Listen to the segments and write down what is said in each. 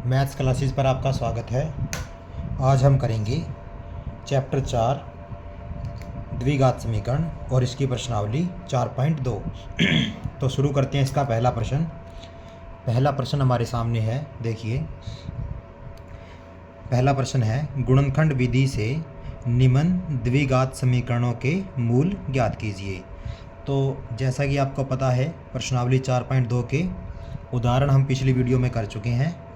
Maths classes पर आपका स्वागत है। आज हम करेंगे चैप्टर 4 द्विघात समीकरण और इसकी प्रश्नावली 4.2। तो शुरू करते हैं इसका पहला प्रश्न हमारे सामने है। देखिए, पहला प्रश्न है, गुणनखंड विधि से निम्न द्विघात समीकरणों के मूल ज्ञात कीजिए। तो जैसा कि आपको पता है, प्रश्नावली 4.2 के उदाहरण हम पिछली वीडियो में कर चुके हैं।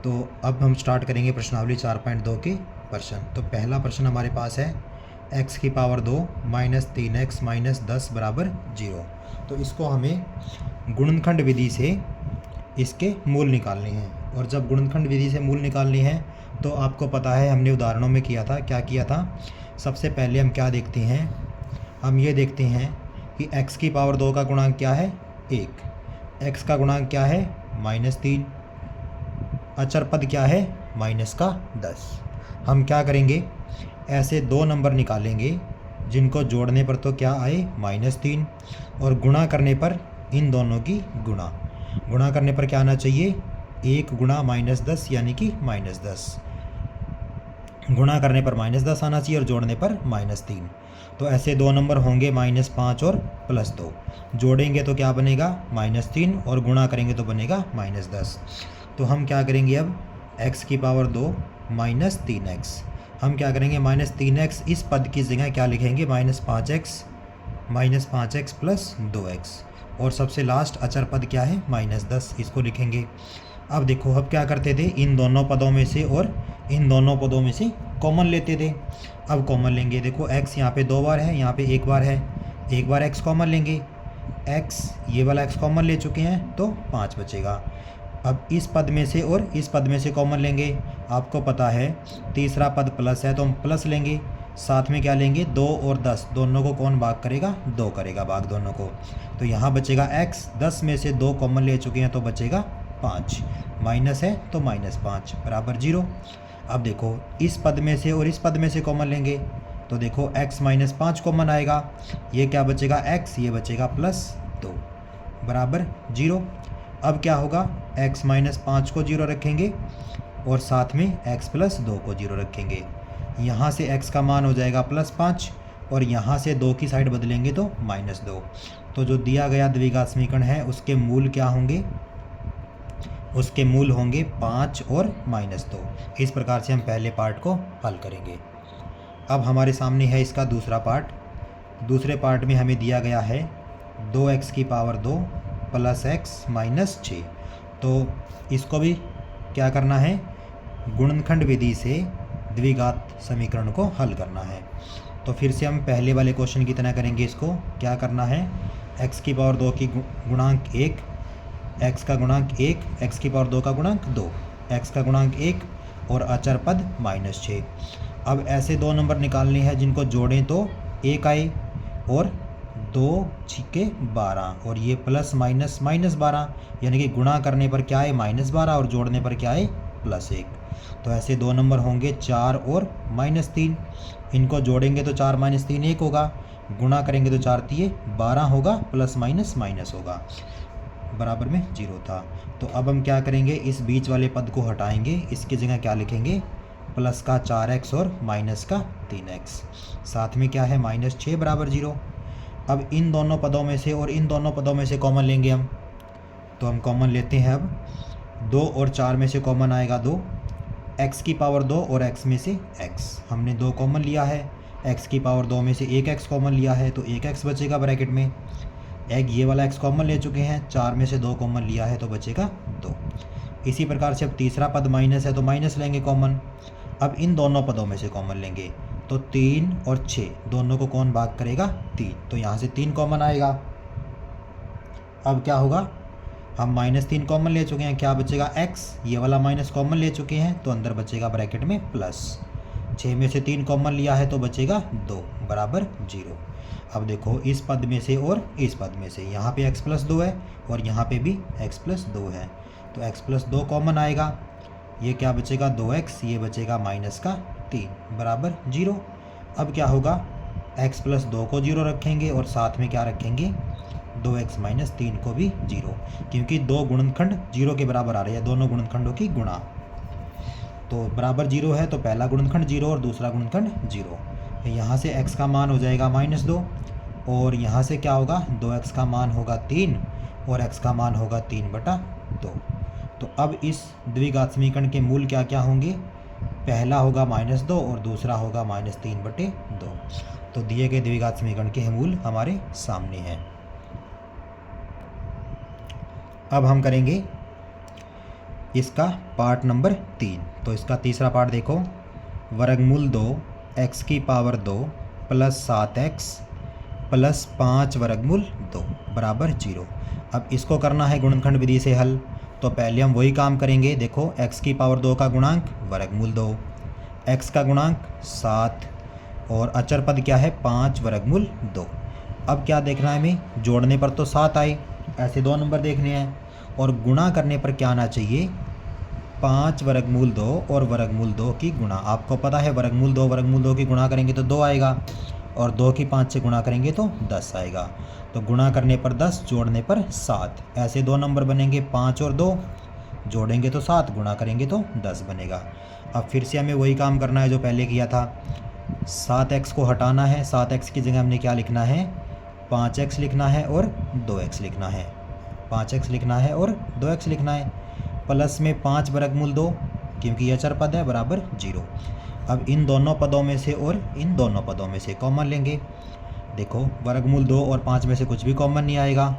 तो अब हम स्टार्ट करेंगे प्रश्नावली 4.2 के प्रश्न। तो पहला प्रश्न हमारे पास है x की पावर 2 माइनस 3x माइनस 10 बराबर 0। तो इसको हमें गुणनखंड विधि से इसके मूल निकालने हैं। और जब गुणनखंड विधि से मूल निकालने हैं तो आपको पता है हमने उदाहरणों में किया था। क्या किया था? सबसे पहले हम क्या देखते हैं, हम ये देखते हैं कि x की पावर 2 का गुणांक क्या है? 1। x का गुणांक क्या है? -3। अचर पद क्या है? -10। हम क्या करेंगे, ऐसे दो नंबर निकालेंगे जिनको जोड़ने पर तो क्या आए? -3, और गुणा करने पर इन दोनों की गुणा करने पर क्या आना चाहिए? 1 गुणा -10 यानी कि -10। गुणा करने पर -10 आना चाहिए और जोड़ने पर -3। तो ऐसे दो नंबर होंगे -5 और +2। जोड़ेंगे तो क्या बनेगा? -3, और गुणा करेंगे तो बनेगा -10। तो हम क्या करेंगे अब? x की पावर 2 माइनस 3x, हम क्या करेंगे? -3x इस पद की जगह क्या लिखेंगे? -5x प्लस 2x, और सबसे लास्ट अचर पद क्या है? -10, इसको लिखेंगे। अब देखो, अब क्या करते थे, इन दोनों पदों में से और इन दोनों पदों में से कॉमन लेते थे। अब कॉमन लेंगे, देखो x यहाँ पे 2 बार है, यहाँ पे 1 बार है, 1 बार x कॉमन लेंगे। x, ये वाला x कॉमन ले चुके हैं तो 5 बचेगा। अब इस पद में से और इस पद में से कॉमन लेंगे। आपको पता है तीसरा पद प्लस है तो हम प्लस लेंगे। साथ में क्या लेंगे? 2 और 10, दोनों को कौन भाग करेगा? 2 करेगा भाग दोनों को। तो यहाँ बचेगा x, 10 में से 2 कॉमन ले चुके हैं तो बचेगा 5, माइनस है तो -5 बराबर 0। अब देखो, इस पद में से और इस पद में से कॉमन लेंगे तो देखो x -5 कॉमन आएगा। ये क्या बचेगा? x, ये बचेगा +2 बराबर 0। अब क्या होगा? x -5 को 0 रखेंगे और साथ में x + 2 को 0 रखेंगे। यहाँ से x का मान हो जाएगा +5 और यहाँ से 2 की साइड बदलेंगे तो -2। तो जो दिया गया द्विघात समीकरण है उसके मूल क्या होंगे? उसके मूल होंगे 5 और -2। इस प्रकार से हम पहले पार्ट को हल करेंगे। अब हमारे सामने है इसका दूसरा पार्ट। दूसरे पार्ट में हमें दिया गया है 2x की पावर 2 प्लस x माइनस 6। तो इसको भी क्या करना है? गुणनखंड विधि से द्विघात समीकरण को हल करना है। तो फिर से हम पहले वाले क्वेश्चन की तरह करेंगे। इसको क्या करना है? x की पावर 2 की गुणांक 1, x का गुणांक 1, x की पावर 2 का गुणांक 2, x का गुणांक 1 और अचर पद -6। अब ऐसे दो नंबर निकालने हैं जिनको जोड़ें तो 1 आए और 2 छिके 12, और ये प्लस माइनस -12, यानी कि गुणा करने पर क्या है? -12, और जोड़ने पर क्या है? +1। तो ऐसे दो नंबर होंगे 4 और -3। इनको जोड़ेंगे तो 4 - 3 1 होगा, गुणा करेंगे तो 4 3 12 होगा, प्लस माइनस माइनस होगा, बराबर में 0 था। तो अब हम क्या करेंगे? इस बीच वाले पद को हटाएंगे, इसकी जगह क्या लिखेंगे? प्लस का 4x और माइनस का 3x, साथ में क्या है? -6 बराबर 0। अब इन दोनों पदों में से और इन दोनों पदों में से कॉमन लेंगे हम। तो हम कॉमन लेते हैं। अब 2 और 4 में से कॉमन आएगा 2, x की पावर 2 और x में से x, हमने 2 कॉमन लिया है। x की पावर 2 में से 1x कॉमन लिया है तो 1x बचेगा ब्रैकेट में। एक ये वाला x कॉमन ले चुके हैं, 4 में से 2 कॉमन लिया है तो बचेगा 2। इसी प्रकार से अब तीसरा पद माइनस है तो माइनस लेंगे कॉमन। अब इन दोनों पदों में से कॉमन लेंगे तो 3 और 6, दोनों को कौन भाग करेगा? 3, तो यहाँ से 3 कॉमन आएगा। अब क्या होगा? हम -3 कॉमन ले चुके हैं, क्या बचेगा? x, ये वाला माइनस कॉमन ले चुके हैं तो अंदर बचेगा ब्रैकेट में प्लस। 6 में से 3 कॉमन लिया है तो बचेगा 2 बराबर 0। अब देखो, इस पद में से और इस पद में से, यहाँ पे x + 2 है और यहाँ पे भी x + 2 है, तो x + 2 कॉमन आएगा। ये क्या बचेगा? 2x, ये बचेगा -3 बराबर 0। अब क्या होगा? x + 2 को 0 रखेंगे और साथ में क्या रखेंगे? 2x माइनस 3 को भी 0, क्योंकि दो गुणनखंड 0 के बराबर आ रहे हैं, दोनों गुणनखंडों की गुणा। तो बराबर 0 है तो पहला गुणनखंड 0 और दूसरा गुणनखंड 0। यहाँ से x का मान हो जाएगा -2 और यहाँ से क्या होगा, 2x का मान होगा 3 और x का मान होगा 3/2। तो अब इस द्विघात समीकरण के मूल क्या क्या होंगे, पहला होगा -2 और दूसरा होगा -3/2। तो दिए गए द्विघात समीकरण के मूल हमारे सामने हैं। अब हम करेंगे इसका पार्ट नंबर 3। तो इसका तीसरा पार्ट देखो, वर्गमूल 2 x की पावर 2 प्लस 7x प्लस 5 वर्गमूल 2 बराबर 0। अब इसको करना है गुणनखंड विधि से हल। तो पहले हम वही काम करेंगे। देखो x की पावर 2 का गुणांक वर्गमूल 2, x का गुणांक 7 और अचर पद क्या है 5 वर्गमूल 2। अब क्या देखना है हमें, जोड़ने पर तो 7 आए, ऐसे दो नंबर देखने हैं, और गुणा करने पर क्या आना चाहिए, 5 वर्गमूल 2 और वर्गमूल 2 की गुणा। आपको पता है वर्गमूल 2 की गुणा करेंगे तो 2 आएगा और 2 की 5 से गुणा करेंगे तो 10 आएगा। तो गुणा करने पर 10, जोड़ने पर 7, ऐसे दो नंबर बनेंगे, 5 और 2, जोड़ेंगे तो 7, गुणा करेंगे तो 10 बनेगा। अब फिर से हमें वही काम करना है जो पहले किया था, 7x को हटाना है, 7x की जगह हमने क्या लिखना है, 5x लिखना है और 2x लिखना है, 5x लिखना है और 2x लिखना है, प्लस में 5 वर्गमूल 2 क्योंकि यह अचर पद है बराबर 0। अब इन दोनों पदों में से और इन दोनों पदों में से कॉमन लेंगे। देखो वर्गमूल 2 और 5 में से कुछ भी कॉमन नहीं आएगा,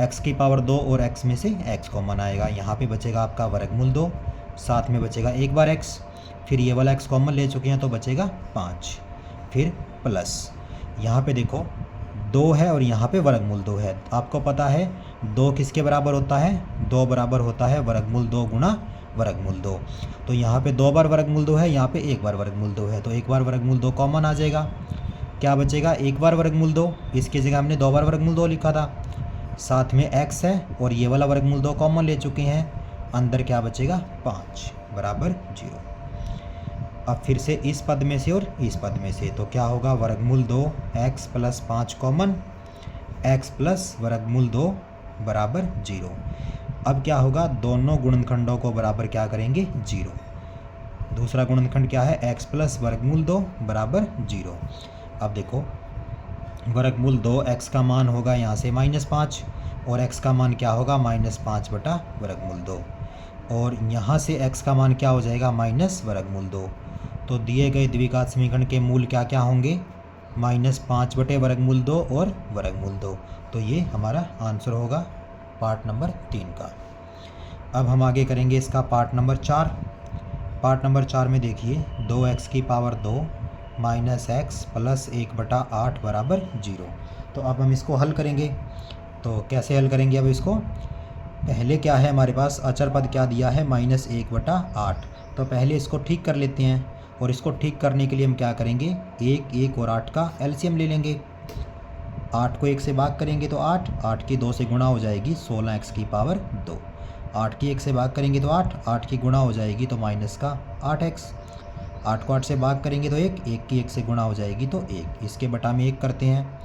x की पावर 2 और x में से x कॉमन आएगा। यहाँ पे बचेगा आपका वर्गमूल 2, साथ में बचेगा एक बार x, फिर ये वाला x कॉमन ले चुके हैं तो बचेगा 5, फिर प्लस यहाँ पे देखो 2 है और यहाँ पे वर्गमूल 2 है। आपको पता है 2 किसके बराबर होता है, 2 बराबर होता है वर्गमूल 2 गुणा वर्गमूल 2। तो यहाँ पे 2 बार वर्गमूल 2 है, यहाँ पे एक बार वर्गमूल 2 है, तो एक बार वर्गमूल 2 कॉमन आ जाएगा। क्या बचेगा, एक बार वर्गमूल 2, इसकी जगह हमने 2 बार वर्गमूल 2 लिखा था, साथ में x है और ये वाला वर्गमूल 2 कॉमन ले चुके हैं, अंदर क्या बचेगा 5 बराबर 0। अब फिर से इस पद में से और इस पद में से, तो क्या होगा, वर्गमूल 2 x plus 5 common, x plus वर्गमूल 2 बराबर 0। अब क्या होगा, दोनों गुणनखंडों को बराबर क्या करेंगे 0। दूसरा गुणनखंड क्या है, x प्लस वर्गमूल 2 बराबर 0। अब देखो वर्गमूल 2 x का मान होगा यहाँ से -5 और x का मान क्या होगा -5 बटा वर्गमूल 2, और यहाँ से x का मान क्या हो जाएगा माइनस वर्गमूल 2। तो दिए गए द्विघात समीकरण के मूल क्या क्या होंगे, -5 बटे वर्गमूल 2 और वर्गमूल 2। तो ये हमारा आंसर होगा पार्ट नंबर 3 का। अब हम आगे करेंगे इसका पार्ट नंबर 4। पार्ट नंबर 4 में देखिए 2x की पावर 2 माइनस x प्लस 1/8 बराबर 0। तो अब हम इसको हल करेंगे। तो कैसे हल करेंगे, अब इसको पहले क्या है हमारे पास, अचर पद क्या दिया है -1/8। तो पहले इसको ठीक कर लेते हैं, और इसको ठीक करने के लिए हम क्या करेंगे, 1 और 8 का एलसीएम ले लेंगे। 8 को 1 से भाग करेंगे तो 8, 8 की 2 से गुणा हो जाएगी 16x की पावर 2। 8 की 1 से भाग करेंगे तो 8, 8 की गुणा हो जाएगी तो माइनस का 8x। 8 को 8 से भाग करेंगे तो 1, 1 की 1 से गुणा हो जाएगी तो 1। इसके बटा में 1 करते हैं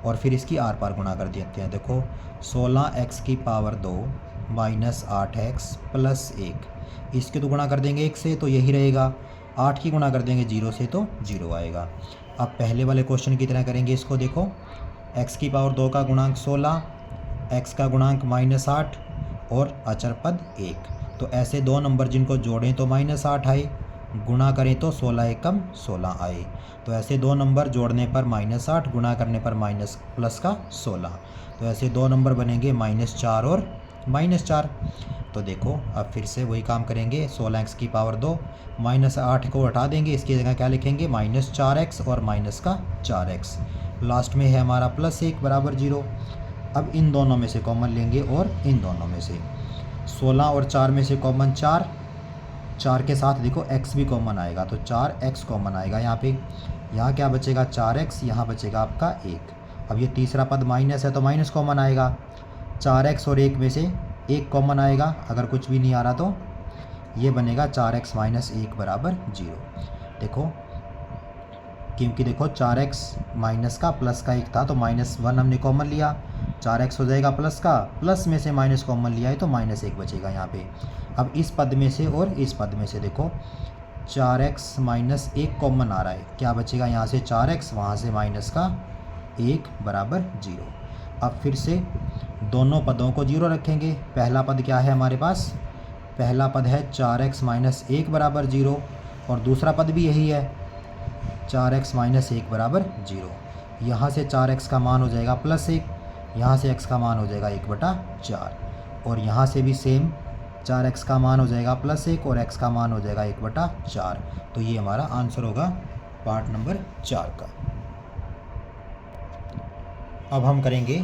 और फिर इसकी आर पार गुणा कर देते हैं। देखो 16x की पावर 2 माइनस 8x प्लस 1, इसके तो गुणा कर देंगे 1 से तो यही रहेगा, 8 की गुणा कर देंगे 0 से तो 0 आएगा। अब पहले वाले क्वेश्चन की तरह करेंगे इसको। देखो x की पावर 2 का गुणांक 16, x का गुणांक -8 और अचर पद 1। तो ऐसे दो नंबर जिनको जोड़ें तो -8 आए, गुणा करें तो 16 एकम 16 आए। तो ऐसे दो नंबर जोड़ने पर -8, गुणा करने पर माइनस प्लस का 16। तो ऐसे दो नंबर बनेंगे -4 और -4। तो देखो अब फिर से वही काम करेंगे, 16x की पावर 2 -8 को हटा देंगे, इसकी जगह क्या लिखेंगे -4x और माइनस का 4x, लास्ट में है हमारा +1 बराबर 0। अब इन दोनों में से कॉमन लेंगे और इन दोनों में से 16 और 4 में से कॉमन 4, 4 के साथ देखो x भी कॉमन आएगा तो 4x कॉमन आएगा यहाँ पे। यहाँ क्या बचेगा 4x, यहाँ बचेगा आपका 1। अब ये तीसरा पद माइनस है तो माइनस कॉमन आएगा, 4x और 1 में से 1 कॉमन आएगा, अगर कुछ भी नहीं आ रहा तो ये बनेगा 4x - 1 बराबर 0। देखो क्योंकि देखो 4x माइनस का प्लस का 1 था तो -1 हमने कॉमन लिया, 4x हो जाएगा प्लस का, प्लस में से माइनस कॉमन लिया है तो -1 बचेगा यहाँ पे। अब इस पद में से और इस पद में से देखो 4x माइनस 1 कॉमन आ रहा है, क्या बचेगा यहाँ से 4x, वहाँ से माइनस का 1 बराबर 0। अब फिर से दोनों पदों को 0 रखेंगे। पहला पद क्या है हमारे पास, पहला पद है 4x माइनस 1 बराबर 0 और दूसरा पद भी यही है 4x माइनस 1 बराबर 0। यहाँ से 4x का मान हो जाएगा +1, यहाँ से x का मान हो जाएगा 1/4 और यहाँ से भी सेम 4x का मान हो जाएगा +1 और x का मान हो जाएगा 1/4। तो ये हमारा आंसर होगा पार्ट नंबर 4 का। अब हम करेंगे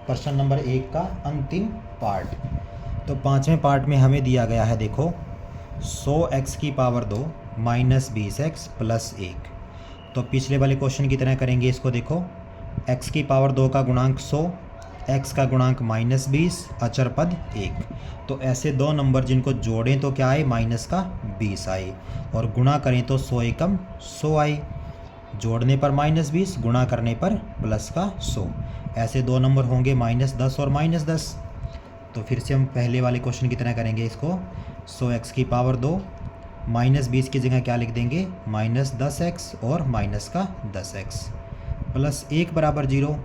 प्रश्न नंबर 1 का अंतिम पार्ट। तो 5वें पार्ट में हमें दिया गया है देखो 100x की पावर 2 माइनस 20x प्लस 1। तो पिछले वाले क्वेश्चन की तरह करेंगे इसको। देखो x की पावर 2 का गुणांक 100, x का गुणांक -20, अचर पद 1। तो ऐसे दो नंबर जिनको जोड़ें तो क्या आए, माइनस का 20 आए और गुणा करें तो 100 एकम 100 आए। जोड़ने पर -20, गुणा करने पर प्लस का 100। ऐसे दो नंबर होंगे -10 और -10। तो फिर से हम पहले वाले क्वेश्चन की तरह करेंगे इसको। 100x की पावर 2 -20 की जगह क्या लिख देंगे, -10x और माइनस का 10x प्लस 1 बराबर 0।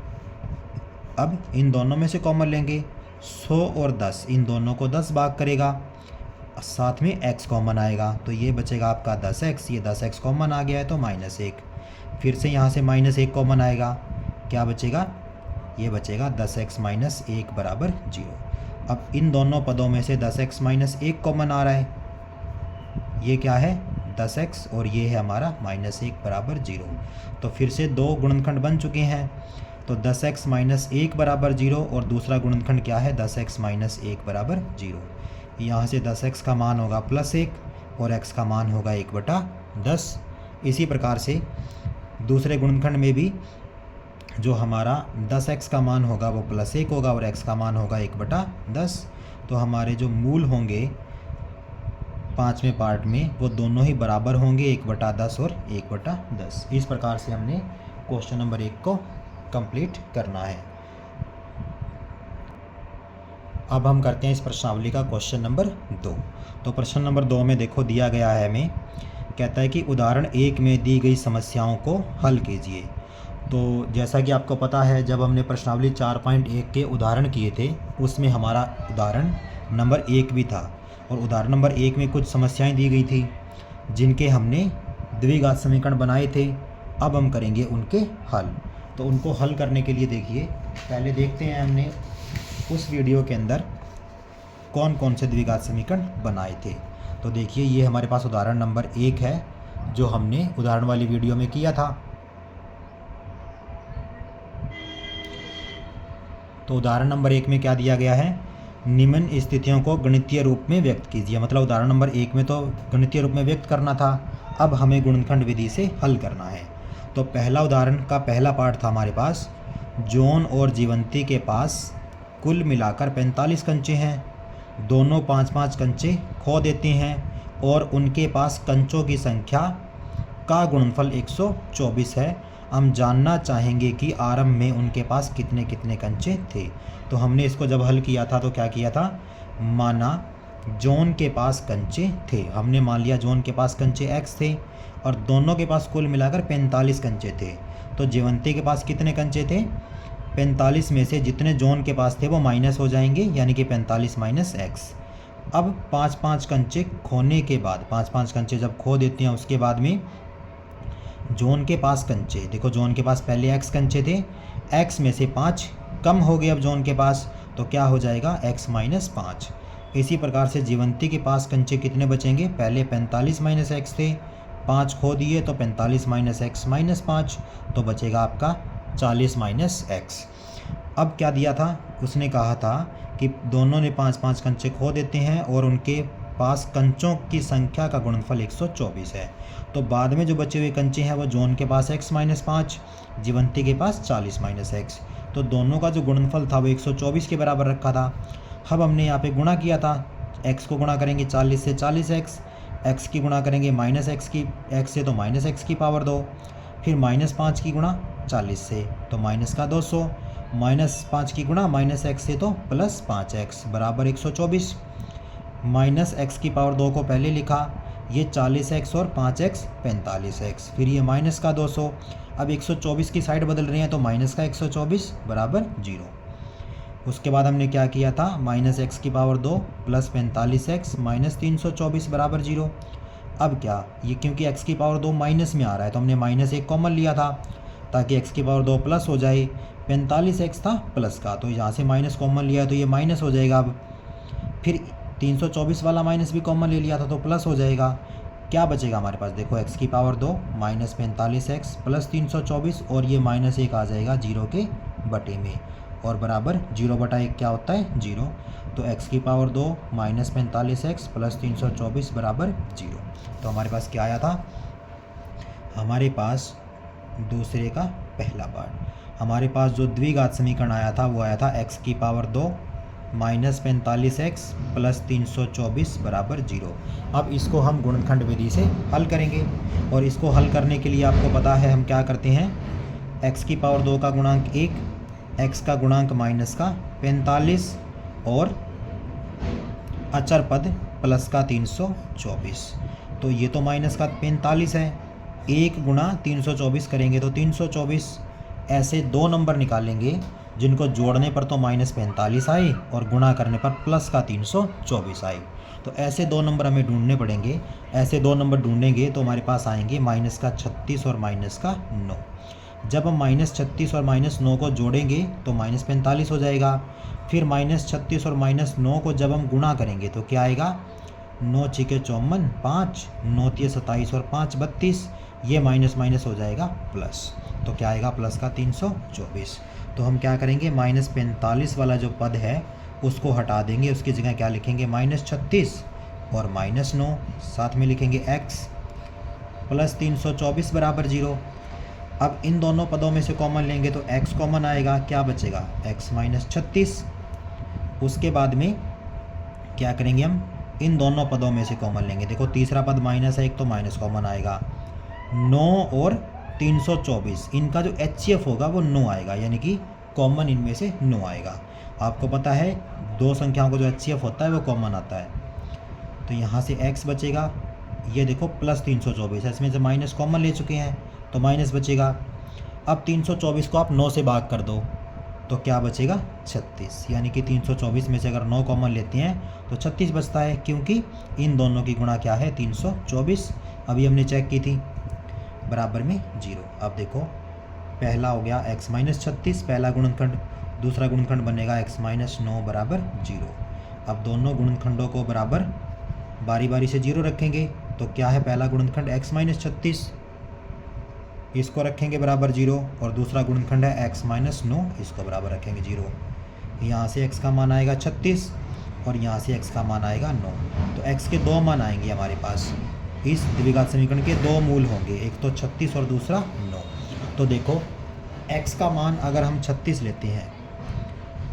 अब इन दोनों में से कॉमन लेंगे, 100 और 10 इन दोनों को 10 भाग करेगा, साथ में x कॉमन आएगा तो ये बचेगा आपका 10x, ये 10x कॉमन आ गया है तो -1। फिर से यहाँ से -1 कॉमन आएगा, क्या बचेगा, ये बचेगा 10x माइनस 1 बराबर 0। अब इन दोनों पदों में से 10x माइनस 1 कॉमन आ रहा है, ये क्या है 10x और ये है हमारा -1 बराबर 0। तो फिर से दो गुणनखंड बन चुके हैं। तो 10x माइनस 1 बराबर 0 और दूसरा गुणनखंड क्या है 10x माइनस 1 बराबर 0। यहाँ से 10x का मान होगा +1 और x का मान होगा 1/10। इसी प्रकार से दूसरे गुणनखंड में भी जो हमारा 10x का मान होगा वो +1 होगा और x का मान होगा 1/10। तो हमारे जो मूल होंगे 5वें पार्ट में वो दोनों ही बराबर होंगे, 1/10 और 1/10। इस प्रकार से हमने क्वेश्चन नंबर 1 को कंप्लीट करना है। अब हम करते हैं इस प्रश्नावली का क्वेश्चन नंबर 2। तो प्रश्न नंबर 2 में देखो दिया गया है हमें, कहता है कि उदाहरण 1 में दी गई समस्याओं को हल कीजिए। तो जैसा कि आपको पता है जब हमने प्रश्नावली 4.1 के उदाहरण किए थे उसमें हमारा उदाहरण नंबर 1 भी था और उदाहरण नंबर 1 में कुछ समस्याएं दी गई थी जिनके हमने द्विघात समीकरण बनाए थे। अब हम करेंगे उनके हल। तो उनको हल करने के लिए देखिए, पहले देखते हैं हमने उस वीडियो के अंदर कौन कौन से द्विघात समीकरण बनाए थे। तो देखिए ये हमारे पास उदाहरण नंबर 1 है जो हमने उदाहरण वाली वीडियो में किया था। तो उदाहरण नंबर 1 में क्या दिया गया है, निम्न स्थितियों को गणितीय रूप में व्यक्त कीजिए। मतलब उदाहरण नंबर 1 में तो गणितीय रूप में व्यक्त करना था, अब हमें गुणनखंड विधि से हल करना है। तो पहला उदाहरण का पहला पार्ट था हमारे पास, जॉन और जीवंती के पास कुल मिलाकर 45 कंचे हैं, दोनों 5-5 कंचे खो देते हैं और उनके पास कंचों की संख्या का गुणनफल 124 है। हम जानना चाहेंगे कि आरंभ में उनके पास कितने कितने कंचे थे। तो हमने इसको जब हल किया था तो क्या किया था, माना जॉन के पास कंचे थे, हमने मान लिया जॉन के पास कंचे x थे और दोनों के पास कुल मिलाकर 45 कंचे थे। तो जीवंती के पास कितने कंचे थे, 45 में से जितने जॉन के पास थे वो माइनस हो जाएंगे, यानी कि 45 माइनस x। अब 5-5 कंचे खोने के बाद, 5-5 कंचे जब खो देते हैं उसके बाद में जॉन के पास कंचे, देखो जॉन के पास पहले x कंचे थे, x में से 5 कम हो गए अब जॉन के पास, तो क्या हो जाएगा x माइनस 5। इसी प्रकार से जीवंती के पास कंचे कितने बचेंगे, पहले 45 माइनस x थे, 5 खो दिए तो 45 माइनस x माइनस 5, तो बचेगा आपका 40 माइनस x। अब क्या दिया था, उसने कहा था कि दोनों ने 5-5 कंचे खो देते हैं और उनके पास कंचों की संख्या का गुणनफल 124 है। तो बाद में जो बचे हुए कंचे हैं वो जॉन के पास x माइनस 5, जीवंती के पास 40 माइनस x। तो दोनों का जो गुणनफल था वो 124 के बराबर रखा था। अब हमने यहाँ पे गुणा किया था, x को गुणा करेंगे 40 से 40x, x की गुणा करेंगे -x से तो -x की पावर 2, फिर -5 की गुणा 40 से तो माइनस का 200, -5 की गुणा -x से तो +5x बराबर 124। -x की पावर 2 को पहले लिखा, ये 40x और 5x 45x, फिर ये माइनस का 200। अब 124 की साइड बदल रहे हैं तो माइनस का 124 बराबर 0। उसके बाद हमने क्या किया था, -x की पावर 2 + 45x -324 बराबर 0। अब क्या, ये क्योंकि x की पावर 2 माइनस में आ रहा है तो हमने -1 कॉमन लिया था ताकि x की पावर 2 प्लस हो जाए। 45x था प्लस का, तो यहाँ से माइनस कॉमन लिया है तो ये माइनस हो जाएगा। अब फिर 324 वाला माइनस भी कॉमन ले लिया था तो प्लस हो जाएगा। क्या बचेगा हमारे पास, देखो x की पावर 2 -45x + 324 और ये -1 आ जाएगा 0 के बटे में, और बराबर 0/1 क्या होता है 0। तो x की पावर 2 -45x + 324 बराबर 0। तो हमारे पास क्या आया था, हमारे पास दूसरे का पहला पार्ट। हमारे पास जो द्विघात समीकरण आया था वो आया था x की पावर 2 -45x + 324 बराबर 0। अब इसको हम गुणनखंड विधि से हल करेंगे, और इसको हल करने के लिए आपको पता है हम क्या करते हैं, x की पावर 2 का गुणांक 1, x का गुणांक माइनस का 45 और अचर पद प्लस का 324। तो ये तो माइनस का 45 है, 1 गुणा 324 करेंगे तो 324। ऐसे दो नंबर निकालेंगे जिनको जोड़ने पर तो -45 आए और गुणा करने पर प्लस का 324 आए। तो ऐसे दो नंबर हमें ढूंढने पड़ेंगे। ऐसे दो नंबर ढूंढेंगे तो हमारे पास आएंगे -36 और -9। जब हम -36 और -9 को जोड़ेंगे तो -45 हो जाएगा। फिर -36 और -9 को जब हम गुणा करेंगे तो क्या आएगा, 9 छिके 54, 5, 9 तिये 27 और 5 32, ये माइनस माइनस हो जाएगा प्लस, तो क्या आएगा प्लस का 324। तो हम क्या करेंगे, -45 वाला जो पद है उसको हटा देंगे, उसकी जगह क्या लिखेंगे -36 और -9, साथ में लिखेंगे x + 324 बराबर 0। अब इन दोनों पदों में से कॉमन लेंगे तो x कॉमन आएगा, क्या बचेगा x -36। उसके बाद में क्या करेंगे, हम इन दोनों पदों में से कॉमन लेंगे। देखो तीसरा पद माइनस है, एक तो माइनस कॉमन आएगा। 9 और 324 इनका जो HCF होगा वो 9 आएगा, यानी कि कॉमन इनमें से 9 आएगा। आपको पता है दो संख्याओं का जो HCF होता है वो कॉमन आता है। तो यहाँ से x बचेगा, ये देखो + 324 है, इसमें से माइनस कॉमन ले चुके हैं तो माइनस बचेगा। अब 324 को आप 9 से भाग कर दो तो क्या बचेगा 36, यानी कि 324 में से अगर 9 कॉमन लेते हैं तो 36 बचता है, क्योंकि इन दोनों की गुणा क्या है 324। अभी हमने चेक की थी, बराबर में 0। अब देखो पहला हो गया x -36 पहला गुणनखंड, दूसरा गुणनखंड बनेगा x -9 बराबर 0। अब दोनों गुणनखंडों को बराबर बारी बारी से 0 रखेंगे तो क्या है, पहला गुणनखंड x -36 इसको रखेंगे बराबर 0, और दूसरा गुणनखंड है x -9 इसको बराबर रखेंगे 0। यहाँ से x का मान आएगा 36 और यहाँ से x का मान आएगा 9। तो x के दो मान आएंगे हमारे पास, इस द्विघात समीकरण के दो मूल होंगे, एक तो 36 और दूसरा 9। तो देखो x का मान अगर हम 36 लेते हैं,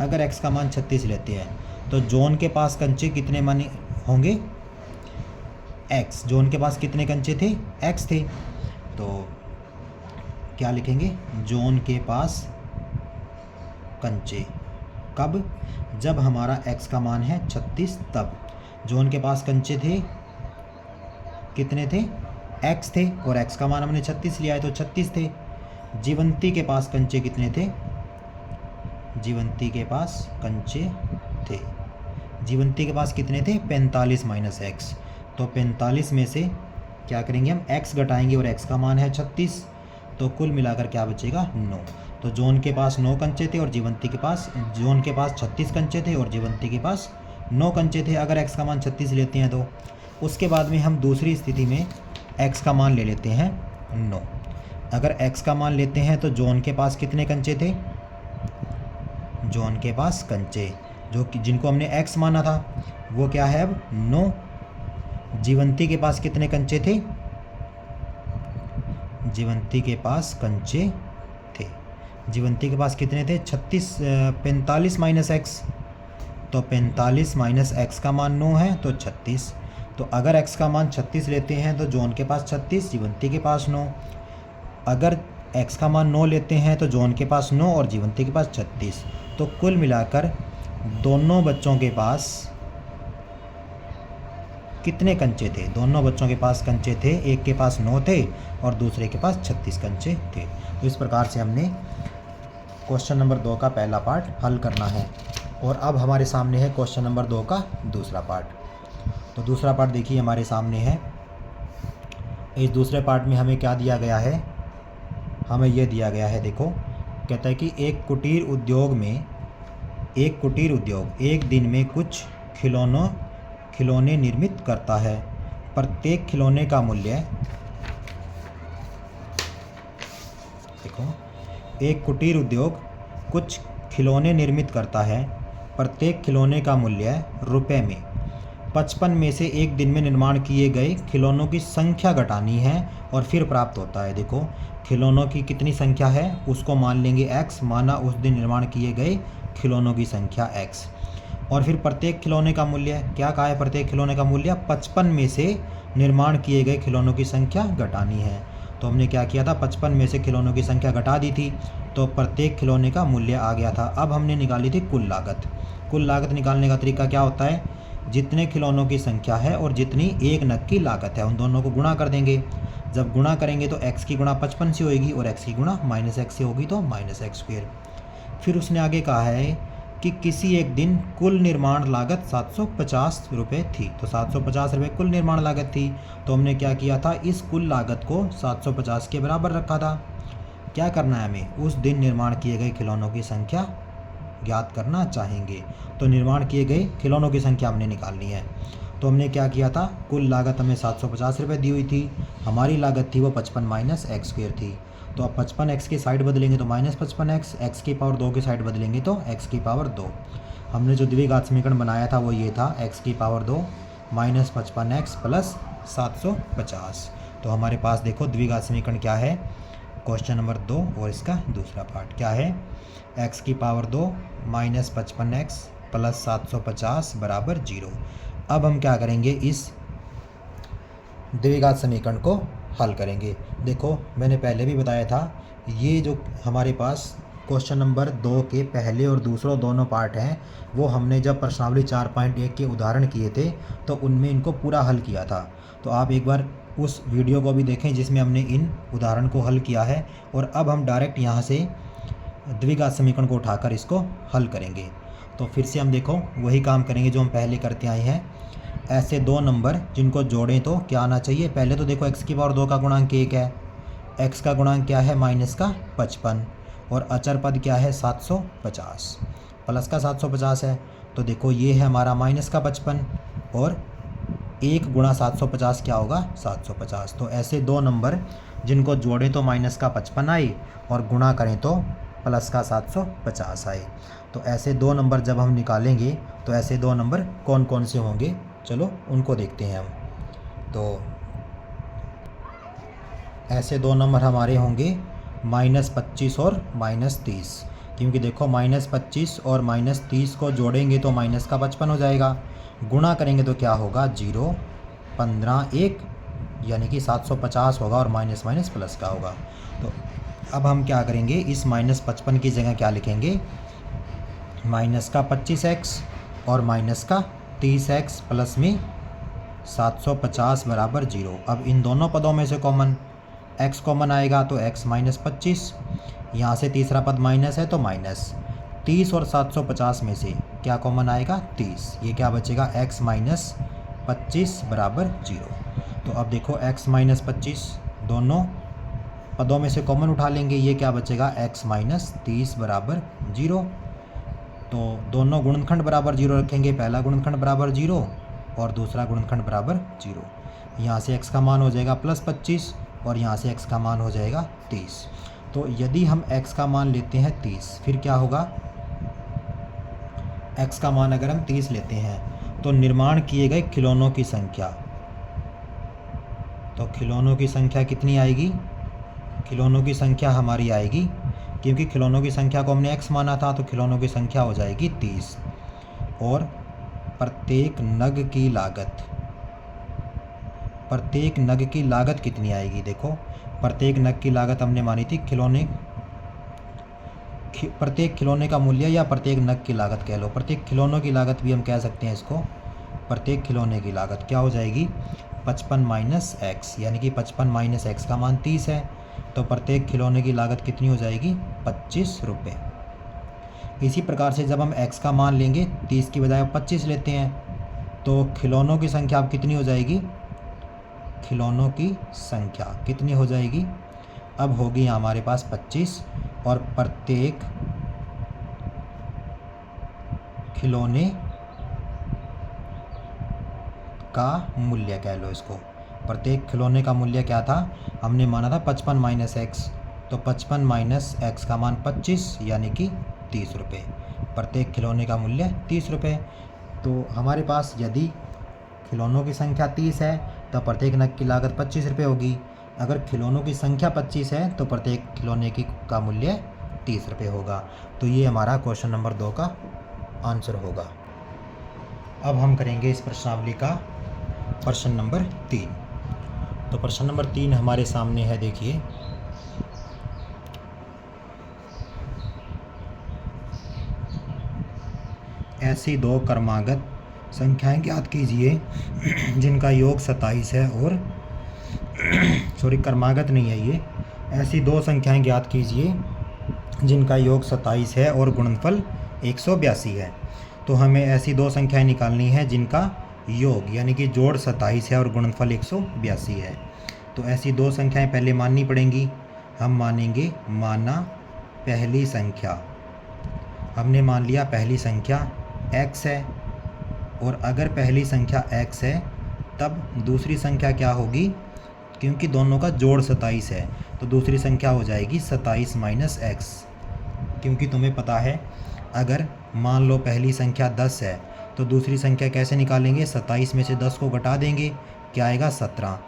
अगर x का मान 36 लेते हैं तो जॉन के पास कंचे कितने माने होंगे, x, जॉन के पास कितने कंचे थे, x थे। तो क्या लिखेंगे, जॉन के पास कंचे, कब, जब हमारा x का मान है 36 तब। जॉन के पास कंचे थे, कितने थे, x थे, और x का मान हमने 36 लिया है तो 36 थे। जीवंती के पास कंचे कितने थे, जीवंती के पास कंचे थे, जीवंती के पास कितने थे 45 - x। तो 45 में से क्या करेंगे हम, x घटाएंगे और x का मान है 36, तो कुल मिलाकर क्या बचेगा 9। तो जॉन के पास 9 कंचे थे और जीवंती के पास, जॉन के पास 36 कंचे थे और जीवंती के पास 9 कंचे थे, अगर x का मान 36 लेते हैं तो। उसके बाद में हम दूसरी स्थिति में x का मान ले लेते हैं 9। अगर x का मान लेते हैं तो जॉन के पास कितने कंचे थे, जॉन के पास कंचे जो जिनको हमने x माना था वो क्या है अब 9। जीवंती के पास कितने कंचे थे, जीवंती के पास कंचे थे, जीवंती के पास कितने थे 45 - x, तो 45 - x का मान 9 है तो 36। तो अगर x का मान 36 लेते हैं तो जॉन के पास 36, जीवंती के पास 9। अगर x का मान 9 लेते हैं तो जॉन के पास 9 और जीवंती के पास 36, तो कुल मिलाकर दोनों बच्चों के पास कितने कंचे थे? दोनों बच्चों के पास कंचे थे, एक के पास 9 थे और दूसरे के पास 36 कंचे थे। तो इस प्रकार से हमने क्वेश्चन नंबर 2 का पहला पार्ट हल करना है। और अब हमारे सामने है क्वेश्चन नंबर 2 का दूसरा पार्ट। तो दूसरा पार्ट देखिए हमारे सामने है। इस दूसरे पार्ट में हमें क्या दिया गया है? हमें यह दिया गया है, देखो कहता है कि एक कुटीर उद्योग एक दिन में कुछ खिलौने निर्मित करता है। प्रत्येक खिलौने का मूल्य, देखो एक कुटीर उद्योग कुछ खिलौने निर्मित करता है। प्रत्येक खिलौने का मूल्य रुपए में 55 में से एक दिन में निर्माण किए गए खिलौनों की संख्या घटानी है और फिर प्राप्त होता है। देखो खिलौनों की कितनी संख्या है उसको मान लेंगे x, माना उस दिन निर्माण किए गए खिलौनों की संख्या x। और फिर प्रत्येक खिलौने का मूल्य क्या कहा है? प्रत्येक खिलौने का मूल्य 55 में से निर्माण किए गए खिलौनों की संख्या घटानी है। तो हमने क्या किया था? 55 में से खिलौनों की संख्या घटा दी थी, तो प्रत्येक खिलौने का मूल्य आ गया था। अब हमने निकाली थी कुल लागत। कुल लागत निकालने का तरीका क्या होता है? जितने खिलौनों की संख्या है और जितनी एक नग की लागत है उन दोनों को गुणा कर देंगे। जब गुणा करेंगे तो x की गुणा 55 से होगी और x की गुणा -x से होगी, तो -x²। फिर उसने आगे कहा है कि किसी एक दिन कुल निर्माण लागत 750 रुपये थी। तो 750 रुपये कुल निर्माण लागत थी, तो हमने क्या किया था? इस कुल लागत को 750 के बराबर रखा था। क्या करना है हमें? उस दिन निर्माण किए गए खिलौनों की संख्या ज्ञात करना चाहेंगे। तो निर्माण किए गए खिलौनों की संख्या हमने निकालनी है। तो हमने क्या किया था? कुल लागत हमें 750 रुपये दी हुई थी, हमारी लागत थी वो 55 - x² थी। तो अब 55x की साइड बदलेंगे तो -55x, x की पावर 2 की साइड बदलेंगे तो x की पावर 2। हमने जो द्विघात समीकरण बनाया था वो ये था, x की पावर 2 -55x प्लस 750। तो हमारे पास देखो द्विघात समीकरण क्या है? क्वेश्चन नंबर 2 और इसका दूसरा पार्ट क्या है? x की पावर 2 -55x प्लस 750 बराबर 0। अब हम क्या करेंगे? इस द्विघात समीकरण को हल करेंगे। देखो मैंने पहले भी बताया था, ये जो हमारे पास क्वेश्चन नंबर 2 के पहले और दूसरों दोनों पार्ट हैं वो हमने जब प्रश्नावली 4.1 के उदाहरण किए थे तो उनमें इनको पूरा हल किया था। तो आप एक बार उस वीडियो को भी देखें जिसमें हमने इन उदाहरण को हल किया है। और अब हम डायरेक्ट यहाँ से द्विघात समीकरण को उठाकर इसको हल करेंगे। तो फिर से हम देखो वही काम करेंगे जो हम पहले करते आए हैं। ऐसे दो नंबर जिनको जोड़ें तो क्या आना चाहिए? पहले तो देखो x की पावर 2 का गुणांक 1 है, x का गुणांक क्या है? -55, और अचर पद क्या है? 750, प्लस का 750 है। तो देखो ये है हमारा -55 और 1 गुणा 750 क्या होगा? 750। तो ऐसे दो नंबर जिनको जोड़ें तो -55 आए और गुणा करें तो प्लस का 750 आए। तो ऐसे दो नंबर जब हम निकालेंगे तो ऐसे दो नंबर कौन कौन से होंगे, चलो उनको देखते हैं हम। तो ऐसे दो नंबर हमारे होंगे -25 और -30, क्योंकि देखो -25 और -30 को जोड़ेंगे तो -55 हो जाएगा, गुणा करेंगे तो क्या होगा? 0, 15, 1 यानी कि 750 होगा और माइनस माइनस प्लस का होगा। तो अब हम क्या करेंगे? इस -55 की जगह क्या लिखेंगे? माइनस का 25x और माइनस का 30x प्लस में 750 बराबर 0। अब इन दोनों पदों में से कॉमन x कॉमन आएगा तो x -25, यहाँ से तीसरा पद माइनस है तो -30 और 750 में से क्या कॉमन आएगा? 30। ये क्या बचेगा? x -25 बराबर 0। तो अब देखो x -25 दोनों पदों में से कॉमन उठा लेंगे, ये क्या बचेगा? x -30 बराबर 0। तो दोनों गुणनखंड बराबर 0 रखेंगे, पहला गुणनखंड बराबर 0 और दूसरा गुणनखंड बराबर 0। यहाँ से x का मान हो जाएगा +25 और यहाँ से x का मान हो जाएगा 30। तो यदि हम x का मान लेते हैं 30, फिर क्या होगा? x का मान अगर हम 30 लेते हैं तो निर्माण किए गए खिलौनों की संख्या, तो खिलौनों की संख्या कितनी आएगी? खिलौनों की संख्या हमारी आएगी, क्योंकि खिलौनों की संख्या को हमने x माना था, तो खिलौनों की संख्या हो जाएगी 30। और प्रत्येक नग की लागत प्रत्येक नग की लागत कितनी आएगी। देखो प्रत्येक नग की लागत हमने मानी थी प्रत्येक खिलौने का मूल्य या प्रत्येक नग की लागत कह लो, प्रत्येक खिलौनों की लागत भी हम कह सकते हैं इसको। प्रत्येक खिलौने की लागत क्या हो जाएगी 55 माइनस एक्स, यानी कि 55 माइनस एक्स का मान 30 है, तो प्रत्येक खिलौने की लागत कितनी हो जाएगी 25 रुपये। इसी प्रकार से जब हम x का मान लेंगे 30 की बजाय 25 लेते हैं, तो खिलौनों की संख्या अब कितनी हो जाएगी, खिलौनों की संख्या कितनी हो जाएगी, अब होगी हमारे पास 25, और प्रत्येक खिलौने का मूल्य कह लो इसको। प्रत्येक खिलौने का मूल्य क्या था, हमने माना था 55 माइनस एक्स, तो 55 माइनस एक्स का मान 25 यानी कि 30 रुपये। प्रत्येक खिलौने का मूल्य 30 रुपये। तो हमारे पास यदि खिलौनों की संख्या 30 है तो प्रत्येक नग की लागत 25 रुपये होगी। अगर खिलौनों की संख्या 25 है तो प्रत्येक खिलौने का मूल्य 30 रुपये होगा। तो ये हमारा क्वेश्चन नंबर 2 का आंसर होगा। अब हम करेंगे इस प्रश्नावली का प्रश्न नंबर 3। तो प्रश्न नंबर 3 हमारे सामने है, देखिए ऐसी दो क्रमागत संख्याएं ज्ञात कीजिए जिनका योग 27 है और सॉरी क्रमागत नहीं है ये, ऐसी दो संख्याएं ज्ञात कीजिए जिनका योग 27 है और गुणनफल 182 है। तो हमें ऐसी दो संख्याएं निकालनी है जिनका योग यानी कि जोड़ 27 है और गुणनफल 182 है। तो ऐसी दो संख्याएं पहले माननी पड़ेंगी। हम मानेंगे, माना पहली संख्या, हमने मान लिया पहली संख्या x है, और अगर पहली संख्या x है तब दूसरी संख्या क्या होगी, क्योंकि दोनों का जोड़ 27 है तो दूसरी संख्या हो जाएगी 27 माइनस एक्स। क्योंकि तुम्हें पता है अगर मान लो पहली संख्या 10 है तो दूसरी संख्या कैसे निकालेंगे, 27 में से 10 को घटा देंगे, क्या आएगा 17,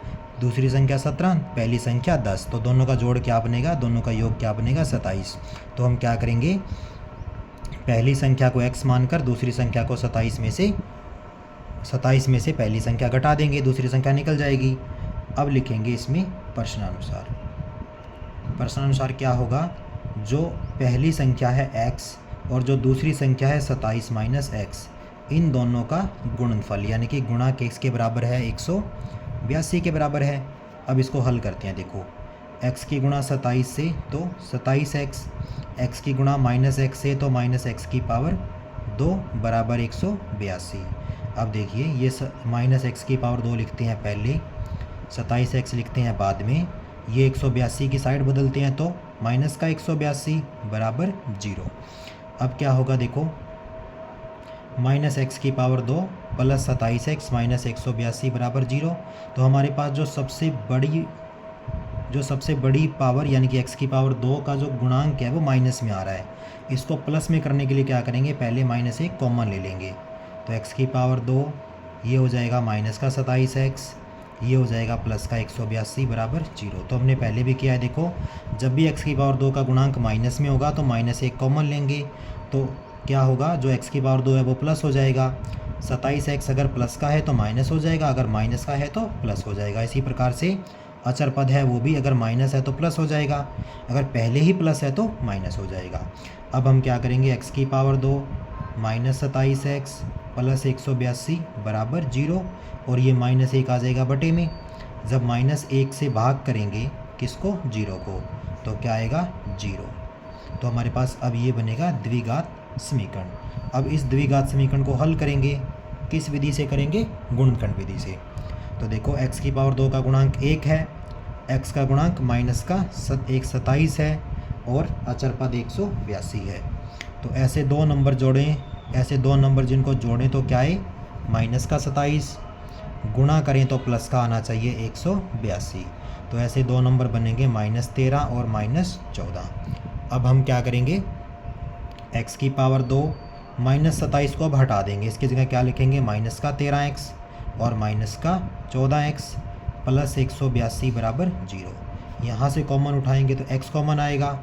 दूसरी संख्या 17, पहली संख्या 10, तो दोनों का जोड़ क्या बनेगा, दोनों का योग क्या बनेगा 27। तो हम क्या करेंगे, पहली संख्या को x मानकर दूसरी संख्या को 27 में से पहली संख्या घटा देंगे, दूसरी संख्या निकल जाएगी। अब लिखेंगे इसमें प्रश्नानुसार। प्रश्नानुसार क्या होगा, जो पहली संख्या है x और जो दूसरी संख्या है 27 माइनस एक्स, इन दोनों का गुणनफल यानी कि गुणा x के बराबर है 182 के बराबर है। अब इसको हल करते हैं। देखो x की गुणा 27 से तो 27x, x की गुणा माइनस एक्स से तो माइनस एक्स की पावर 2 बराबर 182। अब देखिए ये माइनस एक्स की पावर 2 लिखते हैं पहले, 27x लिखते हैं बाद में, ये 182 की साइड बदलते हैं तो माइनस का 182 बराबर 0। अब क्या होगा, देखो माइनस एक्स की पावर 2 प्लस 27x माइनस 182 बराबर 0। तो हमारे पास जो सबसे बड़ी पावर यानी कि x की पावर 2 का जो गुणांक है वो माइनस में आ रहा है। इसको प्लस में करने के लिए क्या करेंगे, पहले माइनस एक कॉमन ले लेंगे। तो x की पावर 2 ये हो जाएगा माइनस का 27x, ये हो जाएगा प्लस का 182 बराबर 0। तो हमने पहले भी किया है। देखो जब भी x की पावर 2 का गुणांक माइनस में होगा तो माइनस एक कॉमन लेंगे, तो क्या होगा, जो x की पावर 2 है वो प्लस हो जाएगा। 27x अगर प्लस का है तो माइनस हो जाएगा, अगर माइनस का है तो प्लस हो जाएगा। इसी प्रकार से अचर पद है वो भी अगर माइनस है तो प्लस हो जाएगा, अगर पहले ही प्लस है तो माइनस हो जाएगा। अब हम क्या करेंगे, x की पावर 2 माइनस 27x प्लस 182 बराबर 0, और ये माइनस 1 आ जाएगा बटे में। जब माइनस 1 से भाग करेंगे किसको, 0 को, तो क्या आएगा 0। तो हमारे पास अब ये बनेगा द्विघात समीकरण। अब इस द्विघात समीकरण को हल करेंगे, किस विधि से करेंगे, गुणनखंड विधि से। तो देखो x की पावर 2 का गुणांक 1 है, x का गुणांक माइनस का 27 है और अचर पद 182 है। तो ऐसे दो नंबर जोड़ें, ऐसे दो नंबर जिनको जोड़ें तो क्या है, माइनस का 27 गुणा करें तो प्लस का आना चाहिए 182। तो ऐसे दो नंबर बनेंगे -13 और -14। अब हम क्या करेंगे, x की पावर 2 -27 को अब हटा देंगे, इसकी जगह क्या लिखेंगे, माइनस का 13x और माइनस का 14x प्लस 182 बराबर 0। यहाँ से कॉमन उठाएंगे तो x कॉमन आएगा,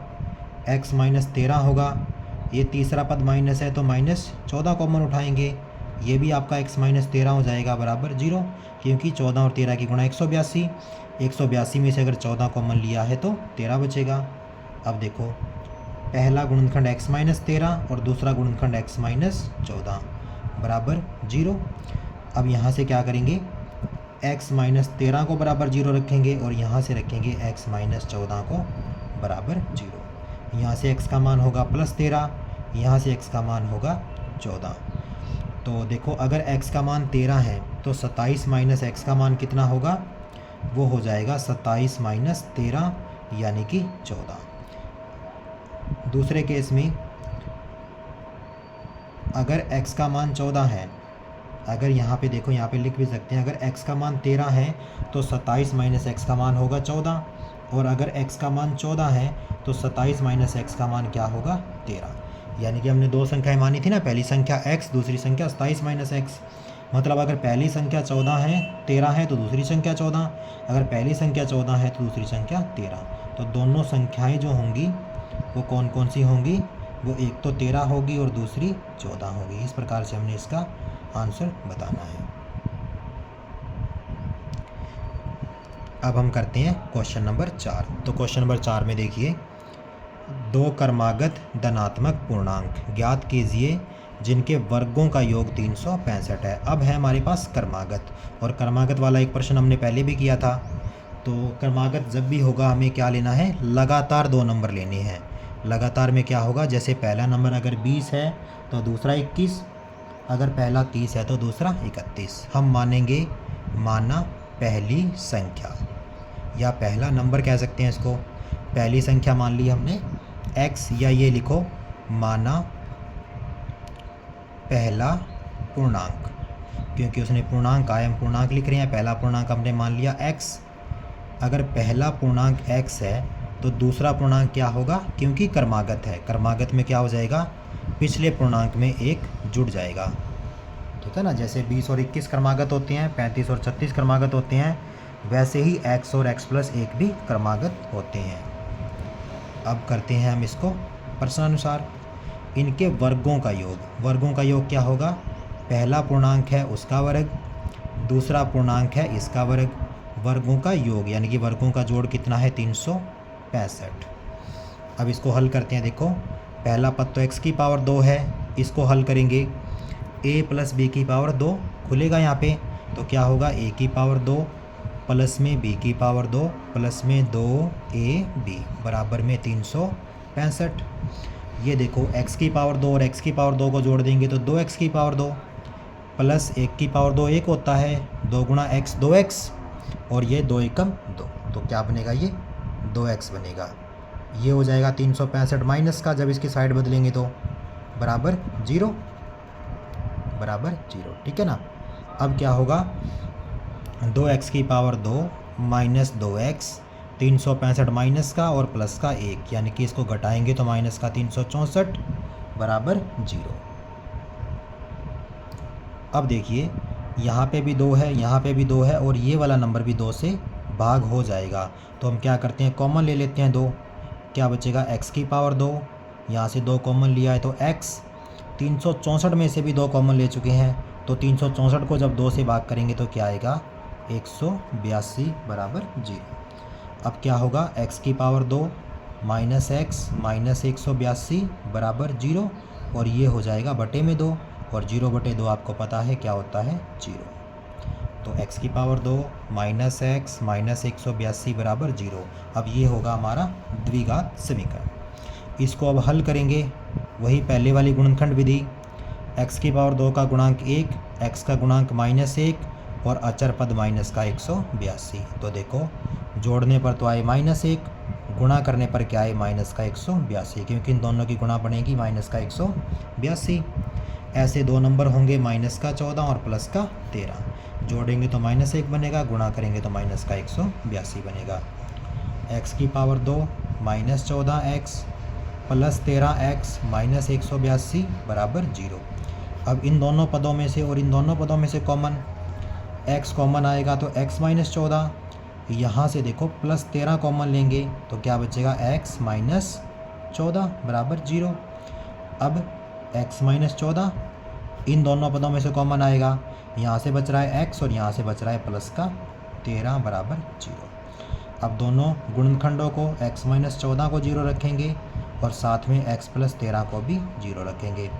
x -13 होगा, ये तीसरा पद माइनस है तो -14 कॉमन उठाएंगे ये भी आपका x माइनस 13 हो जाएगा बराबर 0, क्योंकि 14 और 13 की गुणा 182, 182 में से अगर 14 कॉमन लिया है तो 13 बचेगा। अब देखो पहला गुणनखंड x माइनस 13 और दूसरा गुणनखंड x माइनस 14 बराबर 0। अब यहाँ से क्या करेंगे, x माइनस 13 को बराबर 0 रखेंगे और यहाँ से रखेंगे x माइनस 14 को बराबर 0। यहाँ से x का मान होगा प्लस 13, यहाँ से x का मान होगा 14। तो देखो अगर x का मान 13 है तो 27 माइनस x का मान कितना होगा, वो हो जाएगा 27 माइनस 13 यानी कि 14। दूसरे केस में अगर x का मान 14 है, अगर यहाँ पे देखो, यहाँ पे लिख भी सकते हैं, अगर x का मान 13 है तो 27 माइनस x का मान होगा 14, और अगर x का मान 14 है तो 27 माइनस x का मान क्या होगा 13। यानी कि हमने दो संख्याएं मानी थी ना, पहली संख्या x, दूसरी संख्या 27 माइनस x। मतलब अगर पहली संख्या 14 है 13 है तो दूसरी संख्या 14, अगर पहली संख्या 14 है तो दूसरी संख्या 13। तो दोनों संख्याएं जो होंगी वो कौन कौन सी होंगी, वो एक तो 13 होगी और दूसरी 14 होगी। इस प्रकार से हमने इसका आंसर बताना है। अब हम करते हैं क्वेश्चन नंबर 4। तो क्वेश्चन नंबर 4 में देखिए, दो क्रमागत धनात्मक पूर्णांक ज्ञात कीजिए जिनके वर्गों का योग 365 है। अब है हमारे पास क्रमागत, और क्रमागत वाला एक प्रश्न हमने पहले भी किया था। तो क्रमागत जब भी होगा हमें क्या लेना है, लगातार दो नंबर लेने हैं। लगातार में क्या होगा, जैसे पहला नंबर अगर 20 है तो दूसरा 21, अगर पहला 30 है तो दूसरा 31। हम मानेंगे माना पहली संख्या, या पहला नंबर कह सकते हैं इसको। पहली संख्या मान ली हमने x, या ये लिखो माना पहला पूर्णांक, क्योंकि उसने पूर्णांक आया, हम पूर्णांक लिख रहे हैं। पहला पूर्णांक हमने मान लिया x। अगर पहला पूर्णांक x है तो दूसरा पूर्णांक क्या होगा, क्योंकि क्रमागत है, क्रमागत में क्या हो जाएगा, पिछले पूर्णांक में एक जुड़ जाएगा। ठीक है ना, जैसे 20 और 21 क्रमागत होते हैं, 35 और 36 क्रमागत होते हैं, वैसे ही x और x प्लस 1 भी क्रमागत होते हैं। अब करते हैं हम इसको प्रश्नानुसार। इनके वर्गों का योग, वर्गों का योग क्या होगा, पहला पूर्णांक है उसका वर्ग, दूसरा पूर्णांक है इसका वर्ग, वर्गों का योग यानी कि वर्गों का जोड़ कितना है 365। अब इसको हल करते हैं। देखो पहला पद तो x की पावर 2 है, इसको हल करेंगे a प्लस बी की पावर 2 खुलेगा यहाँ पे, तो क्या होगा a की पावर 2 प्लस में b की पावर 2 प्लस में 2ab बराबर में 365। ये देखो x की पावर 2 और x की पावर 2 को जोड़ देंगे तो 2x की पावर 2 प्लस 1 की पावर 2 1 होता है, 2 गुणा x 2x, और ये 2 एकम 2, तो क्या बनेगा, ये 2x बनेगा। ये हो जाएगा 365 माइनस का, जब इसकी साइड बदलेंगे तो बराबर 0, बराबर 0। ठीक है ना। अब क्या होगा, 2x की पावर 2 माइनस 2x, 365 माइनस का और प्लस का 1, यानी कि इसको घटाएंगे तो माइनस का 364 बराबर 0। अब देखिए यहाँ पे भी 2 है, यहाँ पे भी 2 है, और ये वाला नंबर भी 2 से भाग हो जाएगा। तो हम क्या करते हैं, कॉमन ले लेते हैं 2, क्या बचेगा x की पावर 2, यहाँ से 2 कॉमन लिया है तो x, 364 में से भी 2 कॉमन ले चुके हैं, तो 364 को जब 2 से भाग करेंगे तो क्या आएगा 182 बराबर 0। अब क्या होगा, x की पावर 2 माइनस x माइनस 182 बराबर 0, और ये हो जाएगा बटे में 2, और 0 बटे 2 आपको पता है क्या होता है 0। तो x की पावर 2 माइनस x माइनस 182 बराबर 0। अब ये होगा हमारा द्विघात समीकरण। इसको अब हल करेंगे, वही पहले वाली गुणनखंड विधि, x की पावर 2 का गुणांक 1, x का गुणांक माइनस 1 और अचर पद माइनस का 182। तो देखो जोड़ने पर तो आए माइनस 1, गुणा करने पर क्या आए माइनस का 182, क्योंकि इन दोनों की गुणा बनेगी माइनस का 182। ऐसे दो नंबर होंगे माइनस का 14 और प्लस का 13, जोड़ेंगे तो माइनस 1 बनेगा, गुणा करेंगे तो माइनस का 182 बनेगा। x की power 2 minus 14x plus 13x minus 182 बराबर 0। अब इन दोनों पदों में से और इन दोनों पदों में से कॉमन x कॉमन आएगा तो x माइनस 14, यहाँ से देखो प्लस 13 कॉमन लेंगे तो क्या बचेगा x माइनस 14 बराबर 0। अब x माइनस 14 इन दोनों पदों में से कॉमन आएगा, यहाँ से बच रहा है x और यहाँ से बच रहा है प्लस का 13 बराबर 0। अब दोनों गुणनखंडों को x माइनस 14 को 0 रखेंगे और साथ में x प्लस 13 को भी 0 रखेंगे।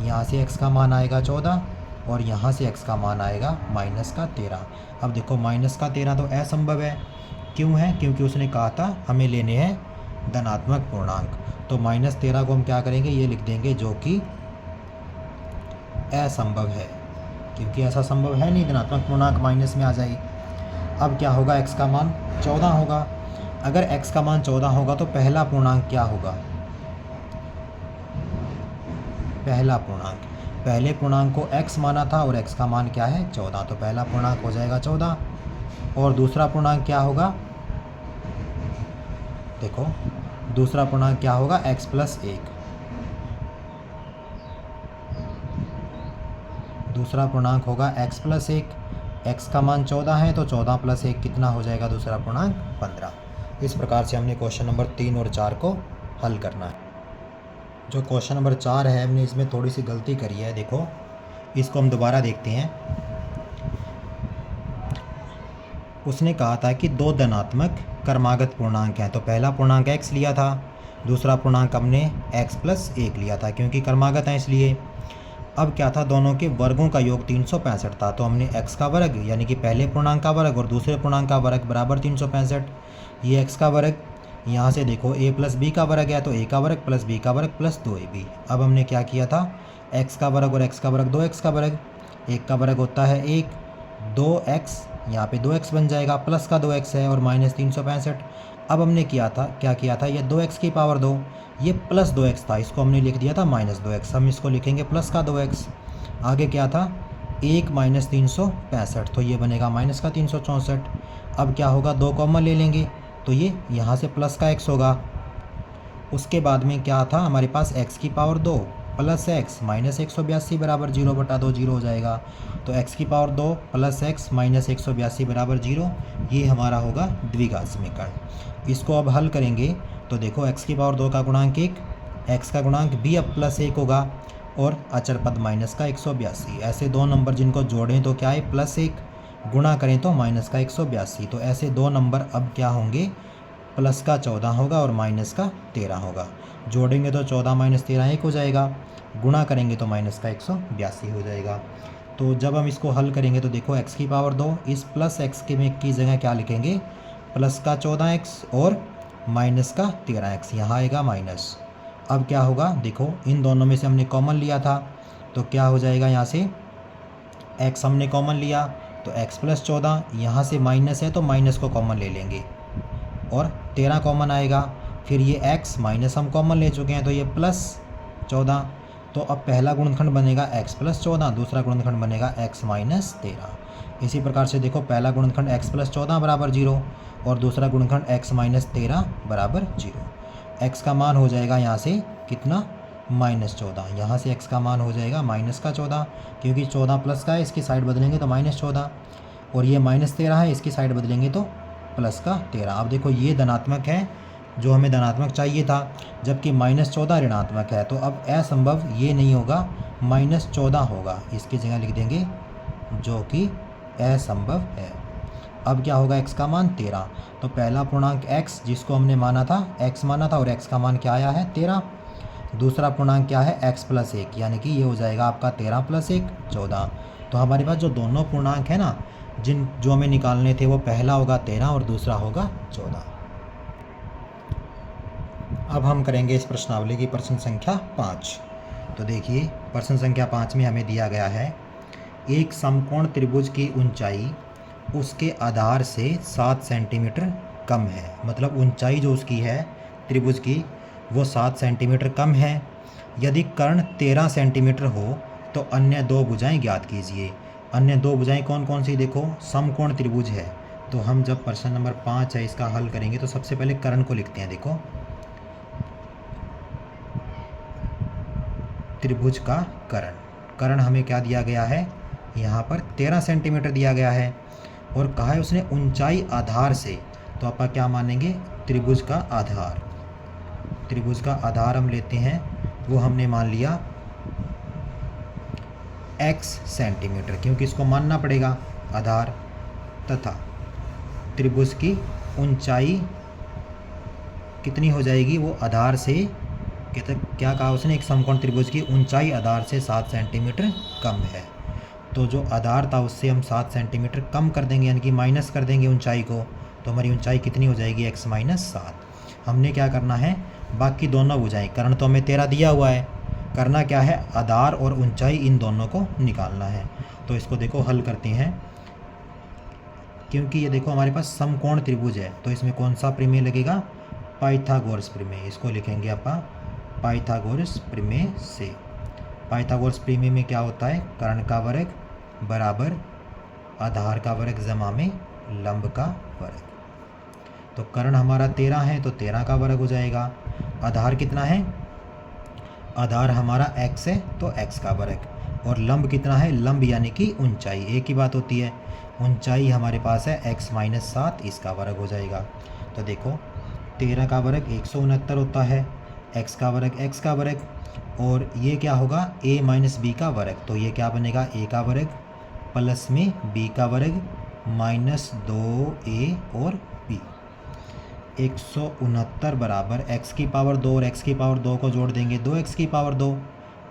यहाँ से x का मान आएगा 14 और यहाँ से x का मान आएगा माइनस का 13। अब देखो माइनस का 13 तो असंभव है, क्यों है? क्योंकि उसने कहा था हमें लेने हैं धनात्मक पूर्णांक। तो माइनस 13 को हम क्या करेंगे, ये लिख देंगे जो कि असंभव है, क्योंकि ऐसा संभव है नहीं धनात्मक पूर्णांक माइनस में आ जाए। अब क्या होगा, x का मान 14 होगा। अगर x का मान 14 होगा तो पहला पूर्णांक क्या होगा? पहला पूर्णांक, पहले पूर्णांक को x माना था और x का मान क्या है 14, तो पहला पूर्णांक हो जाएगा 14। और दूसरा पूर्णांक क्या होगा, देखो दूसरा पूर्णांक क्या होगा, x प्लस 1। दूसरा पूर्णांक होगा x प्लस 1। x का मान 14 है तो 14 प्लस 1 कितना हो जाएगा दूसरा पूर्णांक, 15। इस प्रकार से हमने क्वेश्चन नंबर 3 और 4 को हल करना है। जो क्वेश्चन नंबर 4 है हमने इसमें थोड़ी सी गलती करी है, देखो इसको हम दोबारा देखते हैं। उसने कहा था कि दो धनात्मक क्रमागत पूर्णांक हैं, तो पहला पूर्णांक x लिया था, दूसरा पूर्णांक हमने x प्लस 1 लिया था क्योंकि क्रमागत है इसलिए। अब क्या था, दोनों के वर्गों का योग 365 था, तो हमने x का वर्ग यानी कि पहले पूर्णांक का वर्ग और दूसरे पूर्णांक का वर्ग बराबर 365। ये x का वर्ग, यहाँ से देखो a प्लस बी का वर्ग है तो a का वर्ग प्लस b का वर्ग प्लस 2ab। अब हमने क्या किया था, x का वर्ग और x का वर्ग 2x का वर्ग, 1 का वर्ग होता है 1, 2x यहाँ पे 2x बन जाएगा, प्लस का 2x है और माइनस 365। अब हमने किया था, क्या किया था, ये 2x की पावर 2, ये प्लस 2x था, इसको हमने लिख दिया था माइनस 2x, हम इसको लिखेंगे प्लस का 2x। आगे क्या था, 1 माइनस 365, तो ये बनेगा माइनस का 364। अब क्या होगा, 2 कॉमन ले लेंगे तो ये यहाँ से प्लस का x होगा। उसके बाद में क्या था हमारे पास, x की पावर 2 प्लस x माइनस 182 बराबर 0/2 0 हो जाएगा। तो x की पावर 2 प्लस x माइनस 182 बराबर 0, ये हमारा होगा द्विघात समीकरण। इसको अब हल करेंगे तो देखो x की पावर 2 का गुणांक 1, x का गुणांक b अब प्लस 1 होगा और अचर पद माइनस का 182। ऐसे दो नंबर जिनको जोड़ें तो क्या है, प्लस 1, गुणा करें तो माइनस का 182। तो ऐसे दो नंबर अब क्या होंगे, प्लस का 14 होगा और माइनस का 13 होगा। जोड़ेंगे तो 14 माइनस 13 1 हो जाएगा, गुणा करेंगे तो माइनस का 182 हो जाएगा। तो जब हम इसको हल करेंगे तो देखो x की पावर 2, इस प्लस x के में की जगह क्या लिखेंगे, प्लस का 14x और माइनस का 13x, यहाँ आएगा माइनस। अब क्या होगा, देखो इन दोनों में से हमने कॉमन लिया था तो क्या हो जाएगा, यहाँ से x हमने कॉमन लिया तो x प्लस 14, यहाँ से माइनस है तो माइनस को कॉमन ले लेंगे और 13 कॉमन आएगा। फिर ये x माइनस हम कॉमन ले चुके हैं तो ये प्लस 14। तो अब पहला गुणनखंड बनेगा x प्लस 14, दूसरा गुणनखंड बनेगा x माइनस 13। इसी प्रकार से देखो पहला गुणनखंड x प्लस 14 बराबर 0 और दूसरा गुणनखंड x माइनस 13 बराबर 0। x का मान हो जाएगा यहाँ से कितना, माइनस 14। यहाँ से x का मान हो जाएगा माइनस का 14, क्योंकि 14 प्लस का है, इसकी साइड बदलेंगे तो माइनस 14, और ये माइनस 13 है, इसकी साइड बदलेंगे तो प्लस का 13। अब देखो ये धनात्मक है, जो हमें धनात्मक चाहिए था, जबकि माइनस 14 ऋणात्मक है, तो अब असंभव ये नहीं होगा, माइनस 14 होगा, इसकी जगह लिख देंगे जो कि असंभव है। अब क्या होगा, x का मान 13, तो पहला पूर्णांक x जिसको हमने माना था, x माना था और x का मान क्या आया है 13। दूसरा पूर्णांक क्या है, x प्लस 1, यानी कि ये हो जाएगा आपका 13 प्लस 1 14। तो हमारे पास जो दोनों पूर्णांक है ना, जो हमें निकालने थे, वो पहला होगा 13 और दूसरा होगा 14। अब हम करेंगे इस प्रश्नावली की प्रश्न संख्या 5। तो देखिए प्रश्न संख्या 5 में हमें दिया गया है, एक समकोण त्रिभुज की ऊंचाई उसके आधार से 7 सेंटीमीटर कम है। मतलब ऊंचाई जो उसकी है त्रिभुज की वो 7 सेंटीमीटर कम है। यदि कर्ण 13 सेंटीमीटर हो तो अन्य दो भुजाएं ज्ञात कीजिए। अन्य दो भुजाएं कौन कौन सी, देखो समकोण त्रिभुज है, तो हम जब प्रश्न नंबर 5 है इसका हल करेंगे तो सबसे पहले कर्ण को लिखते हैं। देखो त्रिभुज का कर्ण, कर्ण हमें क्या दिया गया है, यहाँ पर 13 सेंटीमीटर दिया गया है और कहा है उसने ऊंचाई आधार से, तो आप क्या मानेंगे, त्रिभुज का आधार। त्रिभुज का आधार हम लेते हैं, वो हमने मान लिया x सेंटीमीटर, क्योंकि इसको मानना पड़ेगा आधार तथा त्रिभुज की ऊंचाई कितनी हो जाएगी, वो आधार से क्या कहा उसने, एक समकोण त्रिभुज की ऊंचाई आधार से 7 सेंटीमीटर कम है। तो जो आधार था उससे हम 7 सेंटीमीटर कम कर देंगे, यानी कि माइनस कर देंगे ऊंचाई को, तो हमारी ऊंचाई कितनी हो जाएगी, x माइनस 7। हमने क्या करना है, बाकी दोनों भुजाएं, कर्ण तो हमें 13 दिया हुआ है, करना क्या है, आधार और ऊंचाई इन दोनों को निकालना है। तो इसको देखो हल करते हैं, क्योंकि ये देखो हमारे पास समकोण त्रिभुज है, तो इसमें कौन सा प्रमेय लगेगा, पाइथागोरस प्रमेय। इसको लिखेंगे आप पाइथागोरस प्रमेय से। पाइथागोरस प्रमेय में क्या होता है, कर्ण का वर्ग बराबर आधार का वर्ग जमा में लंब का वर्ग। तो कर्ण हमारा 13 है तो 13 का वर्ग हो जाएगा। आधार कितना है, आधार हमारा x है तो x का वर्ग, और लंब कितना है, लंब यानी कि ऊंचाई, एक ही बात होती है, ऊंचाई हमारे पास है x माइनस 7, इसका वर्ग हो जाएगा। तो देखो 13 का वर्ग 169 होता है, x का वर्ग x का वर्ग, और ये क्या होगा, a माइनस बी का वर्ग, तो ये क्या बनेगा, a का वर्ग प्लस में b का वर्ग माइनस 2a और b। 169 बराबर x की पावर 2 और x की पावर 2 को जोड़ देंगे, 2x की पावर 2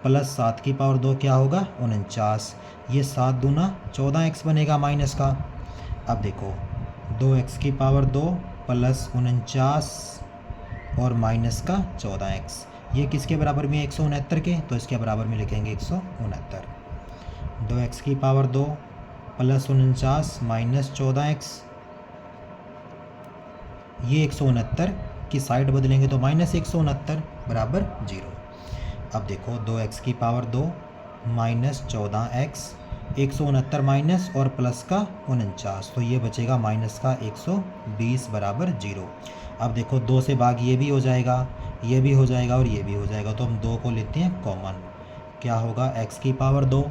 प्लस 7 की पावर 2 क्या होगा, 49। ये 7 दूना 14x बनेगा माइनस का। अब देखो 2x की पावर 2 प्लस 49 और माइनस का 14x, ये किसके बराबर में, 169 के, तो इसके बराबर में लिखेंगे 169। 2x की पावर 2 प्लस 49 माइनस 14x, ये 169 की साइड बदलेंगे तो माइनस 169 बराबर 0। अब देखो 2x की पावर 2 माइनस 14x, 169 माइनस और प्लस का 49, तो ये बचेगा माइनस का 120 बराबर 0। अब देखो 2 से भाग ये भी हो जाएगा, ये भी हो जाएगा और ये भी हो जाएगा, तो हम 2 को लेते हैं कॉमन, क्या होगा, x की पावर 2,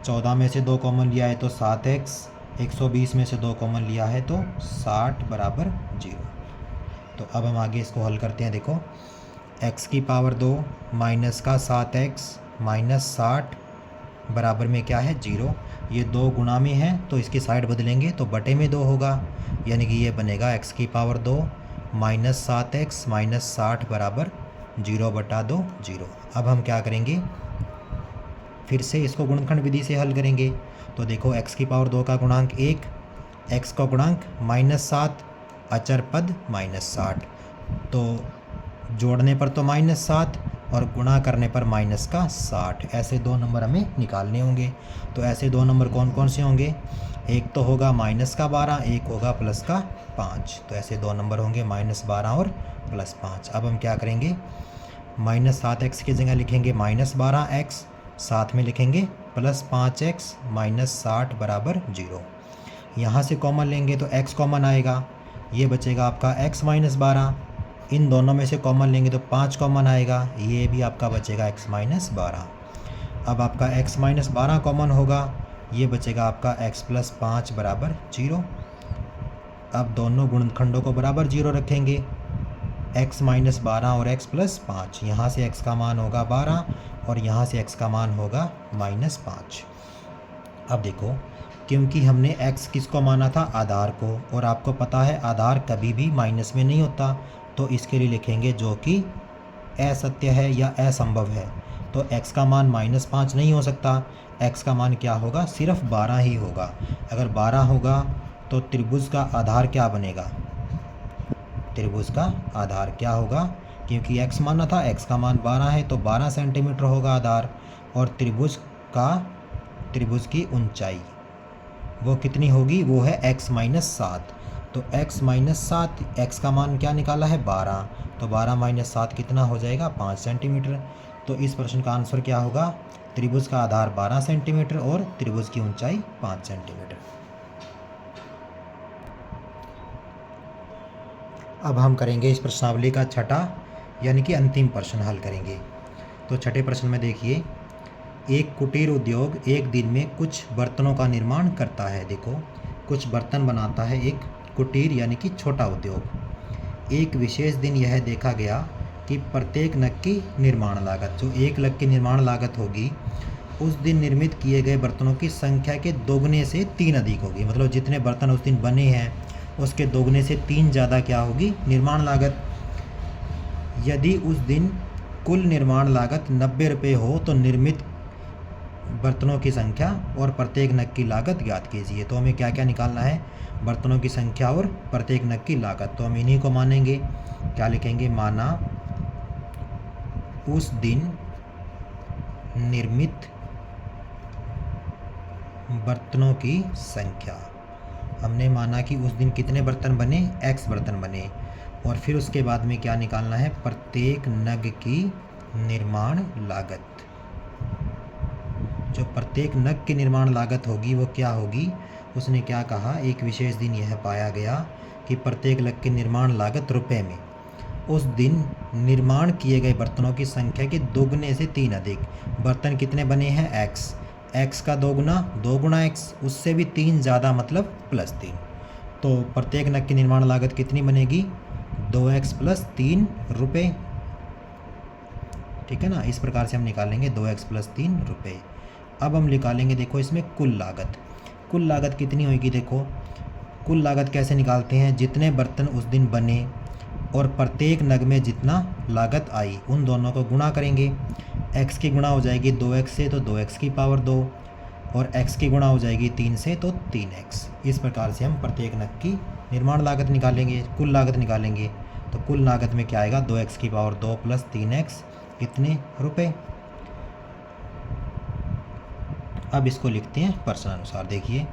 14 में से 2 कॉमन लिया है तो 7x, 120 में से 2 कॉमन लिया है तो 60 बराबर 0। तो अब हम आगे इसको हल करते हैं। देखो x की पावर 2 माइनस का 7x माइनस 60 बराबर में क्या है, 0। ये 2 गुणा में है तो इसकी साइड बदलेंगे तो बटे में 2 होगा, यानी कि ये बनेगा x की पावर 2 माइनस 7x माइनस 60 बराबर 0 बटा 2 0। अब हम क्या करेंगे, फिर से इसको गुणनखंड विधि से हल करेंगे। तो देखो x की पावर 2 का गुणांक 1, x का गुणांक माइनस 7, अचर पद माइनस 60, तो जोड़ने पर तो माइनस 7 और गुणा करने पर माइनस का 60, ऐसे 2 नंबर हमें निकालने होंगे। तो ऐसे 2 नंबर कौन कौन से होंगे, एक तो होगा माइनस का 12, एक होगा प्लस का 5, तो ऐसे 2 नंबर होंगे माइनस 12 और प्लस 5। अब हम क्या करेंगे, माइनस 7x की जगह लिखेंगे माइनस 12x, साथ में लिखेंगे प्लस 5x माइनस 60 बराबर 0। यहाँ से कॉमन लेंगे तो x कॉमन आएगा, ये बचेगा आपका x माइनस 12, इन दोनों में से कॉमन लेंगे तो 5 कॉमन आएगा, ये भी आपका बचेगा x माइनस 12। अब आपका x माइनस 12 कॉमन होगा, ये बचेगा आपका x प्लस 5 बराबर 0। अब दोनों गुणनखंडों को बराबर 0 रखेंगे, x माइनस 12 और x प्लस 5, यहाँ से x का मान होगा 12 और यहाँ से x का मान होगा माइनस 5। अब देखो क्योंकि हमने x किसको माना था, आधार को, और आपको पता है आधार कभी भी माइनस में नहीं होता, तो इसके लिए लिखेंगे जो कि असत्य है या असंभव है। तो x का मान माइनस 5 नहीं हो सकता, x का मान क्या होगा, सिर्फ 12 ही होगा। अगर 12 होगा तो त्रिभुज का आधार क्या बनेगा, त्रिभुज का आधार क्या होगा, क्योंकि x माना था, x का मान 12 है तो 12 सेंटीमीटर होगा आधार, और त्रिभुज की ऊंचाई वो कितनी होगी, वो है x माइनस 7। तो x माइनस 7, x का मान क्या निकाला है 12, तो 12 माइनस 7 कितना हो जाएगा 5 सेंटीमीटर। तो इस प्रश्न का आंसर क्या होगा, त्रिभुज का आधार 12 सेंटीमीटर और त्रिभुज की ऊंचाई 5 सेंटीमीटर। अब हम करेंगे इस प्रश्नावली का छठा यानी कि अंतिम प्रश्न हल करेंगे। तो छठे प्रश्न में देखिए, एक कुटीर उद्योग एक दिन में कुछ बर्तनों का निर्माण करता है। देखो कुछ बर्तन बनाता है एक कुटीर यानी कि छोटा उद्योग। एक विशेष दिन यह देखा गया कि प्रत्येक नग की निर्माण लागत, जो 1 नग की निर्माण लागत होगी उस दिन निर्मित किए गए बर्तनों की संख्या के दोगुने से 3 अधिक होगी। मतलब जितने बर्तन उस दिन बने हैं उसके दोगुने से 3 ज़्यादा क्या होगी, निर्माण लागत। यदि उस दिन कुल निर्माण लागत 90 रुपये हो तो निर्मित बर्तनों की संख्या और प्रत्येक नग की लागत ज्ञात कीजिए। तो हमें क्या क्या निकालना है, बर्तनों की संख्या और प्रत्येक नग की लागत। तो हम इन्हीं को मानेंगे, क्या लिखेंगे, माना उस दिन निर्मित बर्तनों की संख्या। हमने माना कि उस दिन कितने बर्तन बने, x बर्तन बने, और फिर उसके बाद में क्या निकालना है, प्रत्येक नग की निर्माण लागत। जो प्रत्येक नग की निर्माण लागत होगी वो क्या होगी, उसने क्या कहा, एक विशेष दिन यह पाया गया कि प्रत्येक नग की निर्माण लागत रुपए में उस दिन निर्माण किए गए बर्तनों की संख्या के दोगुने से 3 अधिक। बर्तन कितने बने हैं, x का दोगुना, 2 गुना x, उससे भी 3 ज़्यादा मतलब +3। तो प्रत्येक नग की निर्माण लागत कितनी बनेगी, 2x + 3 रुपये। ठीक है ना, इस प्रकार से हम निकालेंगे 2x + 3 रुपये। अब हम निकालेंगे, देखो इसमें कुल लागत। कुल लागत कितनी होगी, देखो कुल लागत कैसे निकालते हैं, जितने बर्तन उस दिन बने और प्रत्येक नग में जितना लागत आई उन दोनों को गुणा करेंगे। x की गुणा हो जाएगी 2x से तो 2x की पावर 2, और x की गुणा हो जाएगी 3 से तो 3x। इस प्रकार से हम प्रत्येक नग की निर्माण लागत निकालेंगे, कुल लागत निकालेंगे। तो कुल लागत में क्या आएगा, 2x की पावर 2 + 3x, कितने रुपए। अब इसको लिखते हैं प्रश्नानुसार। देखिए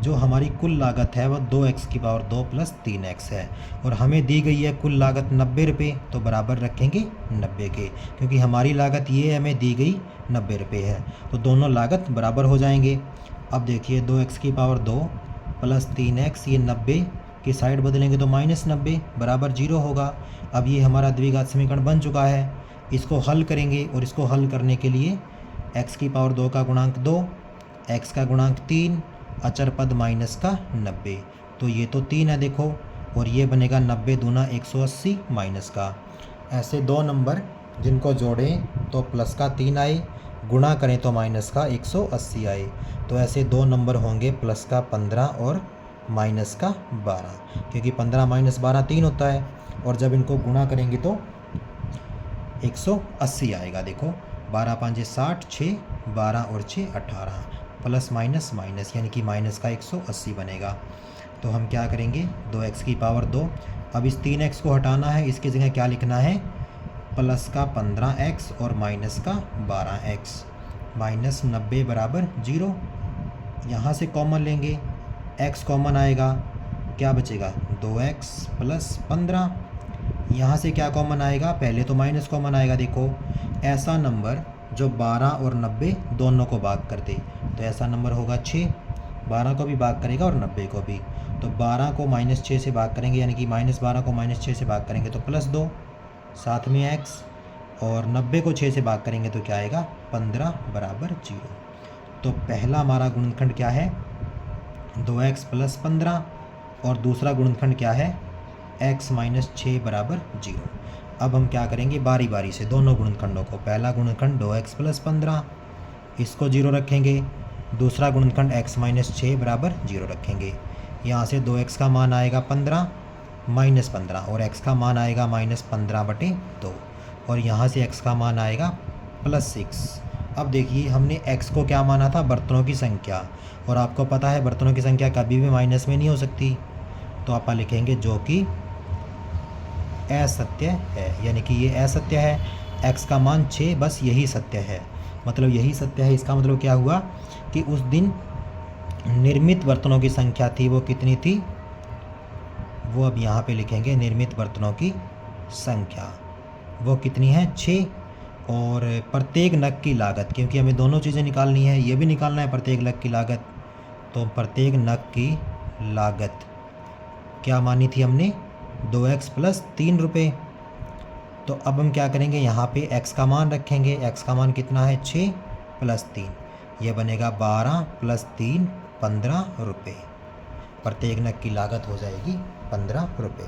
जो हमारी कुल लागत है वह 2x की पावर 2 + 3x है, और हमें दी गई है कुल लागत 90 रुपये, तो बराबर रखेंगे 90 के, क्योंकि हमारी लागत ये हमें दी गई 90 रुपये है, तो दोनों लागत बराबर हो जाएंगे। अब देखिए 2x की पावर 2 + 3x, ये 90 की साइड बदलेंगे तो -90 बराबर 0 होगा। अब ये हमारा द्विघात समीकरण बन चुका है। इसको हल करेंगे, और इसको हल करने के लिए x की पावर 2 का गुणांक 2, x का गुणांक 3, अचर पद माइनस का 90, तो ये तो 3 है देखो, और ये बनेगा 90 दूना 180 माइनस का। ऐसे दो नंबर जिनको जोड़ें तो प्लस का 3 आए, गुणा करें तो माइनस का 180 आए। तो ऐसे दो नंबर होंगे प्लस का 15 और माइनस का 12, क्योंकि 15 - 12 3 होता है, और जब इनको गुणा करेंगे तो 180 आएगा। देखो 12 × 5 = 60, 6 12 और 6 18, प्लस माइनस माइनस यानी कि माइनस का 180 बनेगा। तो हम क्या करेंगे, 2x की पावर 2, अब इस 3x को हटाना है, इसकी जगह क्या लिखना है, प्लस का 15x और माइनस का 12x, -90 बराबर 0। यहाँ से कॉमन लेंगे, x कॉमन आएगा, क्या बचेगा, 2x + 15। यहाँ से क्या कॉमन आएगा, पहले तो माइनस कॉमन आएगा। देखो ऐसा नंबर जो 12 और 90 दोनों को भाग कर दे, तो ऐसा नंबर होगा 6, 12 को भी भाग करेगा और 90 को भी। तो 12 को -6 से भाग करेंगे, यानी कि -12 को -6 से भाग करेंगे तो +2, साथ में x, और 90 को 6 से भाग करेंगे तो क्या आएगा, 15 बराबर 0। तो पहला हमारा गुणनखंड क्या है, 2x + 15, और दूसरा गुणनखंड क्या है, x - 6 बराबर 0। अब हम क्या करेंगे, बारी बारी से दोनों गुणनखंडों को, पहला गुणनखंड 2x + 15, इसको 0 रखेंगे, दूसरा गुणनखंड x - 6 बराबर 0 रखेंगे। यहाँ से 2x का मान आएगा 15 -15, और x का मान आएगा -15/2, और यहाँ से x का मान आएगा +6। अब देखिए हमने x को क्या माना था, बर्तनों की संख्या, और आपको पता है बर्तनों की संख्या कभी भी माइनस में नहीं हो सकती, तो आप लिखेंगे जो कि असत्य है, यानी कि ये असत्य है। x का मान 6, बस यही सत्य है, मतलब यही सत्य है। इसका मतलब क्या हुआ कि उस दिन निर्मित बर्तनों की संख्या थी वो कितनी थी, वो अब यहाँ पे लिखेंगे, निर्मित बर्तनों की संख्या वो कितनी है, 6, और प्रत्येक नग की लागत, क्योंकि हमें दोनों चीज़ें निकालनी है, ये भी निकालना है प्रत्येक नग की लागत, तो प्रत्येक नग की लागत क्या मानी थी हमने, 2x + 3 रुपये। तो अब हम क्या करेंगे, यहाँ पे x का मान रखेंगे, x का मान कितना है, 6 + 3, ये बनेगा 12 + 3 15 रुपये। प्रत्येक नग की लागत हो जाएगी 15 रुपये।